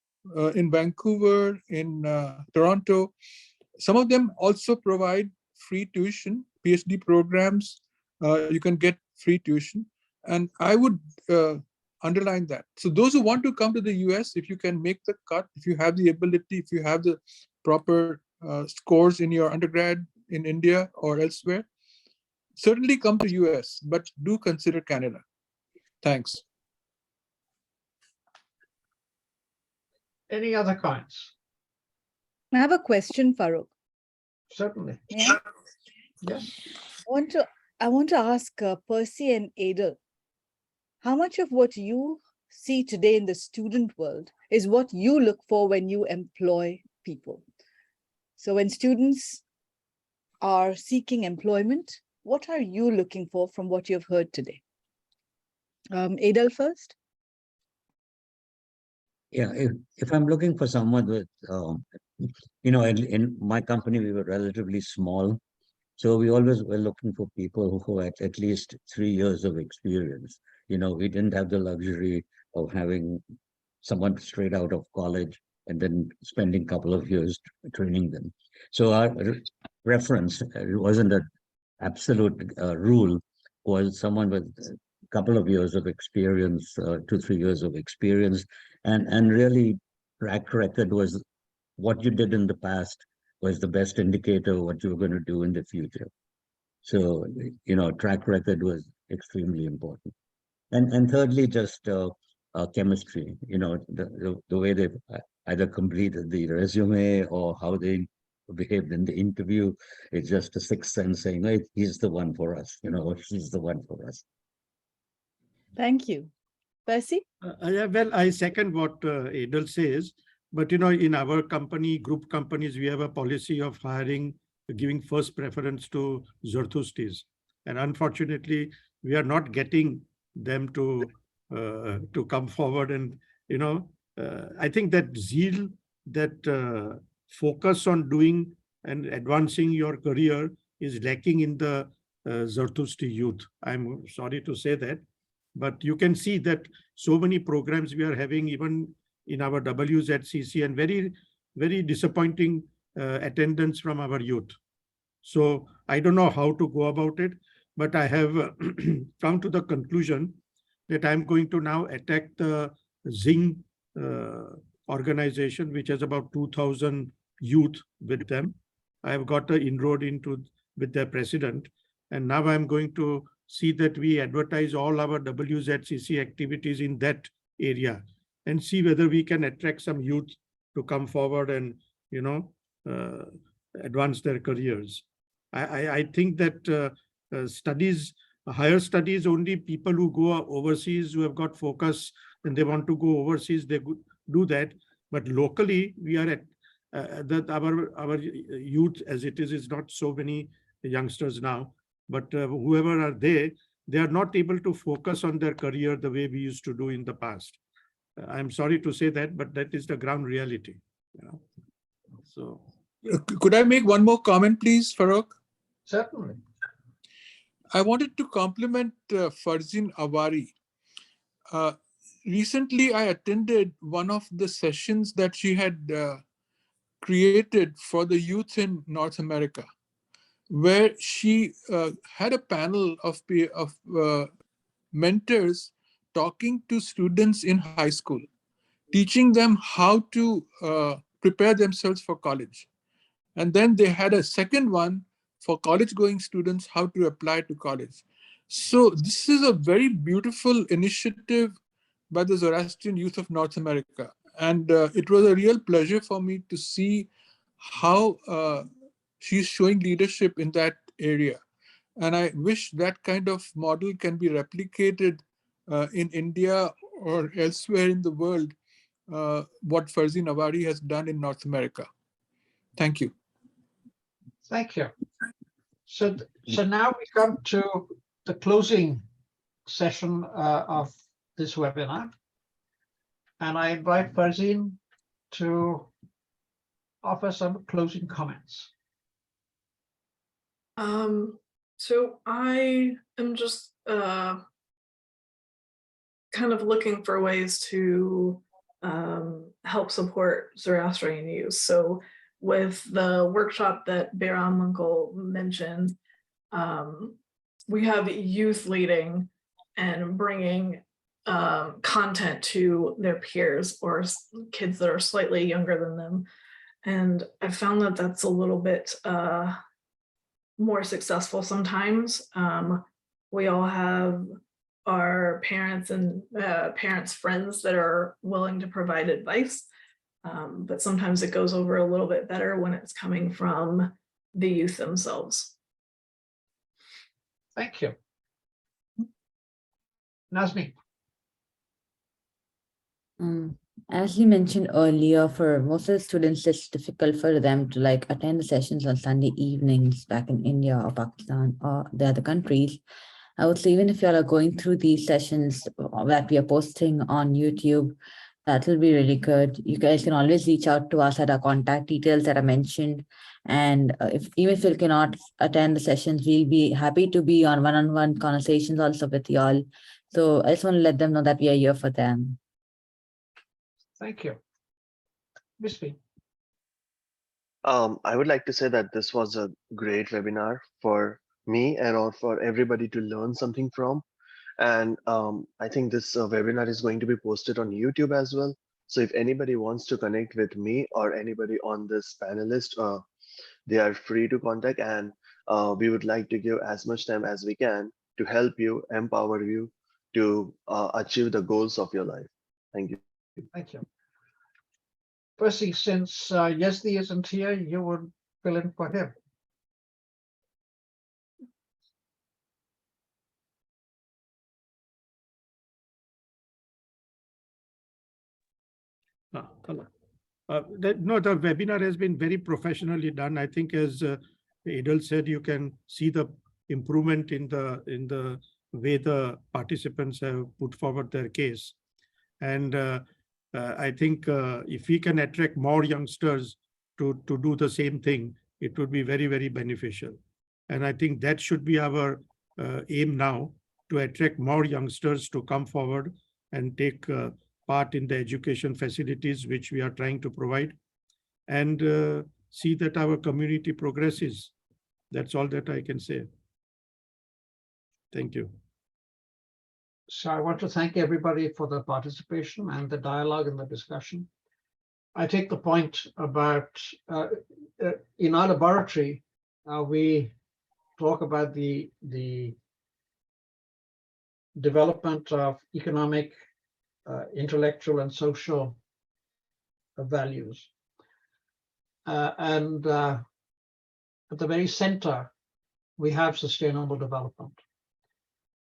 in Vancouver, in Toronto. Some of them also provide free tuition, PhD programs. You can get free tuition. And I would underline that. So those who want to come to the US, if you can make the cut, if you have the ability, if you have the proper scores in your undergrad in India or elsewhere, certainly come to US, but do consider Canada. Thanks. Any other comments? I have a question, Farrokh. Certainly. Yeah. Yes. I want to ask Percy and Adel, how much of what you see today in the student world is what you look for when you employ people? So when students are seeking employment, what are you looking for from what you've heard today? Adel first. Yeah, if I'm looking for someone with, in my company, we were relatively small. So we always were looking for people who had at least 3 years of experience. We didn't have the luxury of having someone straight out of college and then spending a couple of years training them. So our reference, it wasn't an absolute rule, was someone with a couple of years of experience, 2-3 years of experience, and really track record was what you did in the past was the best indicator of what you were going to do in the future. So, track record was extremely important. And thirdly, just chemistry, the way they either completed the resume or how they behaved in the interview. It's just a sixth sense saying, hey, he's the one for us, or she's the one for us. Thank you. Percy? Well, I second what Adel says, but in our company, group companies, we have a policy of giving first preference to Zarthustis. And unfortunately, we are not getting them to come forward. And, I think that zeal, that focus on doing and advancing your career is lacking in the Zarthusti youth. I'm sorry to say that, but you can see that so many programs we are having, even in our WZCC, and very, very disappointing attendance from our youth. So I don't know how to go about it, but I have come to the conclusion that I'm going to now attack the Zing organization, which has about 2,000 youth with them. I have got an inroad with their president, and now I'm going to see that we advertise all our WZCC activities in that area and see whether we can attract some youth to come forward and, advance their careers. I think that higher studies, only people who go overseas, who have got focus and they want to go overseas, they do that. But locally, we are at our youth as it is not so many youngsters now, but whoever are they are not able to focus on their career the way we used to do in the past. I'm sorry to say that, but that is the ground reality. So, could I make one more comment, please, Farrokh? Certainly. I wanted to compliment Ferzin Avari. Recently, I attended one of the sessions that she had created for the youth in North America, where she had a panel of mentors talking to students in high school, teaching them how to prepare themselves for college. And then they had a second one for college-going students, how to apply to college. So this is a very beautiful initiative by the Zoroastrian youth of North America. And it was a real pleasure for me to see how she's showing leadership in that area. And I wish that kind of model can be replicated in India or elsewhere in the world, what Ferzin Avari has done in North America. Thank you. Thank you. So now we come to the closing session of this webinar. And I invite Ferzin to offer some closing comments. So I am just kind of looking for ways to help support Zoroastrian youth. So with the workshop that Bayram Uncle mentioned, we have youth leading and bringing content to their peers or kids that are slightly younger than them. And I found that that's a little bit more successful sometimes. We all have our parents and parents' friends that are willing to provide advice, but sometimes it goes over a little bit better when it's coming from the youth themselves. Thank you. Nazneen. As you mentioned earlier, for most of the students, it's difficult for them to attend the sessions on Sunday evenings back in India or Pakistan or the other countries. I would say even if you are going through these sessions that we are posting on YouTube, that will be really good. You guys can always reach out to us at our contact details that I mentioned. And even if you cannot attend the sessions, we'll be happy to be on one-on-one conversations also with y'all. So I just want to let them know that we are here for them. Thank you. Vispy. I would like to say that this was a great webinar for me and for everybody to learn something from. And I think this webinar is going to be posted on YouTube as well. So if anybody wants to connect with me or anybody on this panelist, they are free to contact, and we would like to give as much time as we can to help you, empower you to achieve the goals of your life. Thank you. Thank you. Percy, since Yazdi isn't here, you would fill in for him. Hello. The webinar has been very professionally done. I think, as Adel said, you can see the improvement in the way the participants have put forward their case. And I think if we can attract more youngsters to do the same thing, it would be very, very beneficial. And I think that should be our aim now, to attract more youngsters to come forward and take part in the education facilities which we are trying to provide, and see that our community progresses. That's all that I can say. Thank you. So I want to thank everybody for the participation and the dialogue and the discussion. I take the point about in our laboratory, we talk about the development of economic, intellectual and social values. And at the very center, we have sustainable development.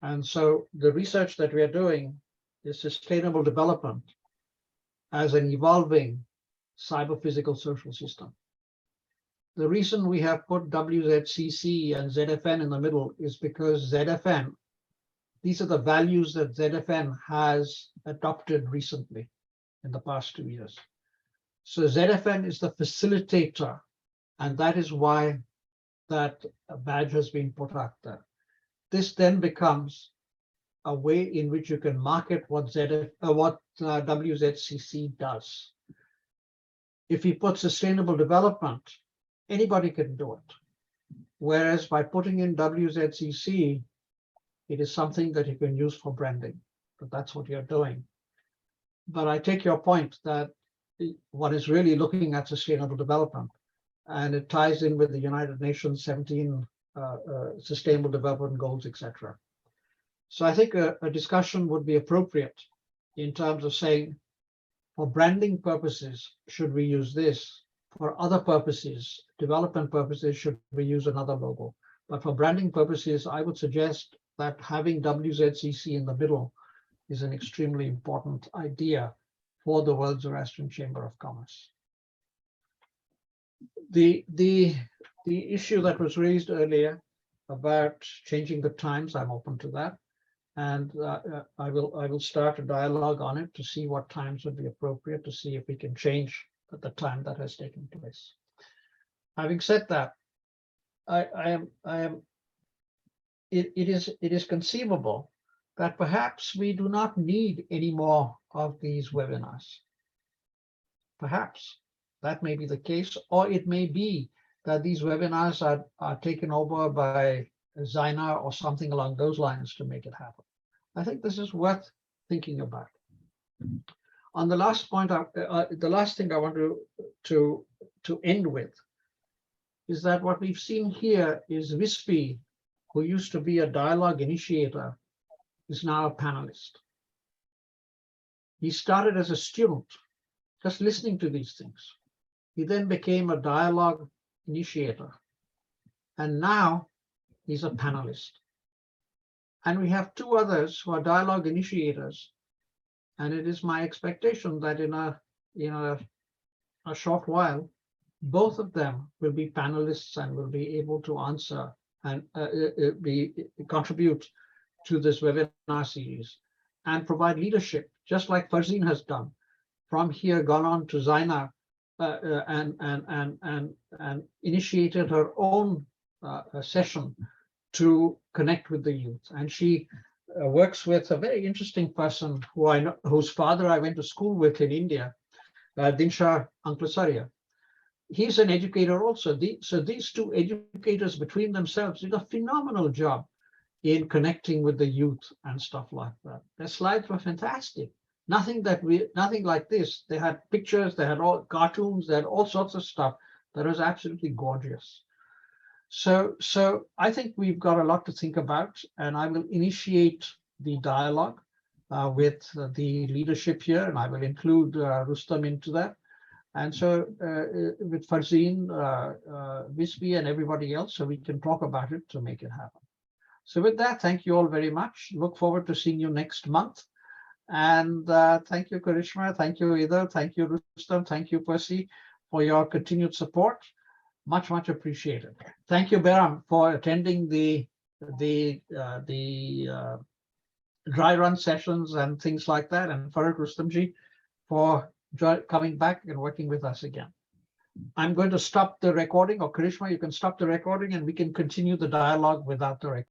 And so the research that we are doing is sustainable development as an evolving cyber-physical social system. The reason we have put WZCC and ZFN in the middle is because ZFN, these are the values that ZFN has adopted recently in the past 2 years. So ZFN is the facilitator, and that is why that badge has been put out there. This then becomes a way in which you can market what WZCC does. if we put sustainable development, anybody can do it. Whereas by putting in WZCC, it is something that you can use for branding, but that's what you're doing. But I take your point that one is really looking at sustainable development, and it ties in with the United Nations 17 Sustainable Development Goals, etc. So I think a discussion would be appropriate in terms of saying, for branding purposes, should we use this? For other purposes, development purposes, should we use another logo? But for branding purposes, I would suggest that having WZCC in the middle is an extremely important idea for the World Zoroastrian Chamber of Commerce. The issue that was raised earlier about changing the times, I'm open to that. And I will start a dialogue on it to see what times would be appropriate, to see if we can change the time that has taken place. Having said that, it is conceivable that perhaps we do not need any more of these webinars. Perhaps that may be the case, or it may be that these webinars are taken over by Zaina or something along those lines to make it happen. I think this is worth thinking about. On the last point, the last thing I want to end with is that what we've seen here is Vispy, who used to be a dialogue initiator, is now a panelist. He started as a student, just listening to these things. He then became a dialogue initiator, and now he's a panelist. And we have two others who are dialogue initiators, and it is my expectation that in a short while, both of them will be panelists and will be able to answer and contribute to this webinar series and provide leadership, just like Ferzin has done. From here, gone on to Zaina and initiated her own session to connect with the youth. And she works with a very interesting person who I know, whose father I went to school with in India, Dinsha Anklasaria. He's an educator also. So these two educators between themselves did a phenomenal job in connecting with the youth and stuff like that. Their slides were fantastic. Nothing like this. They had pictures, they had all cartoons, they had all sorts of stuff that was absolutely gorgeous. So I think we've got a lot to think about, and I will initiate the dialogue with the leadership here, and I will include Rustam into that. And so with Ferzin, Vispy, and everybody else, so we can talk about it to make it happen. So with that, thank you all very much. Look forward to seeing you next month. And thank you, Karishma. Thank you, Ida. Thank you, Rustam. Thank you, Percy, for your continued support. Much, much appreciated. Thank you, Beram, for attending the dry run sessions and things like that, and Farrokh Rustamji for coming back and working with us again. I'm going to stop the recording, or Karishma, you can stop the recording and we can continue the dialogue without the recording.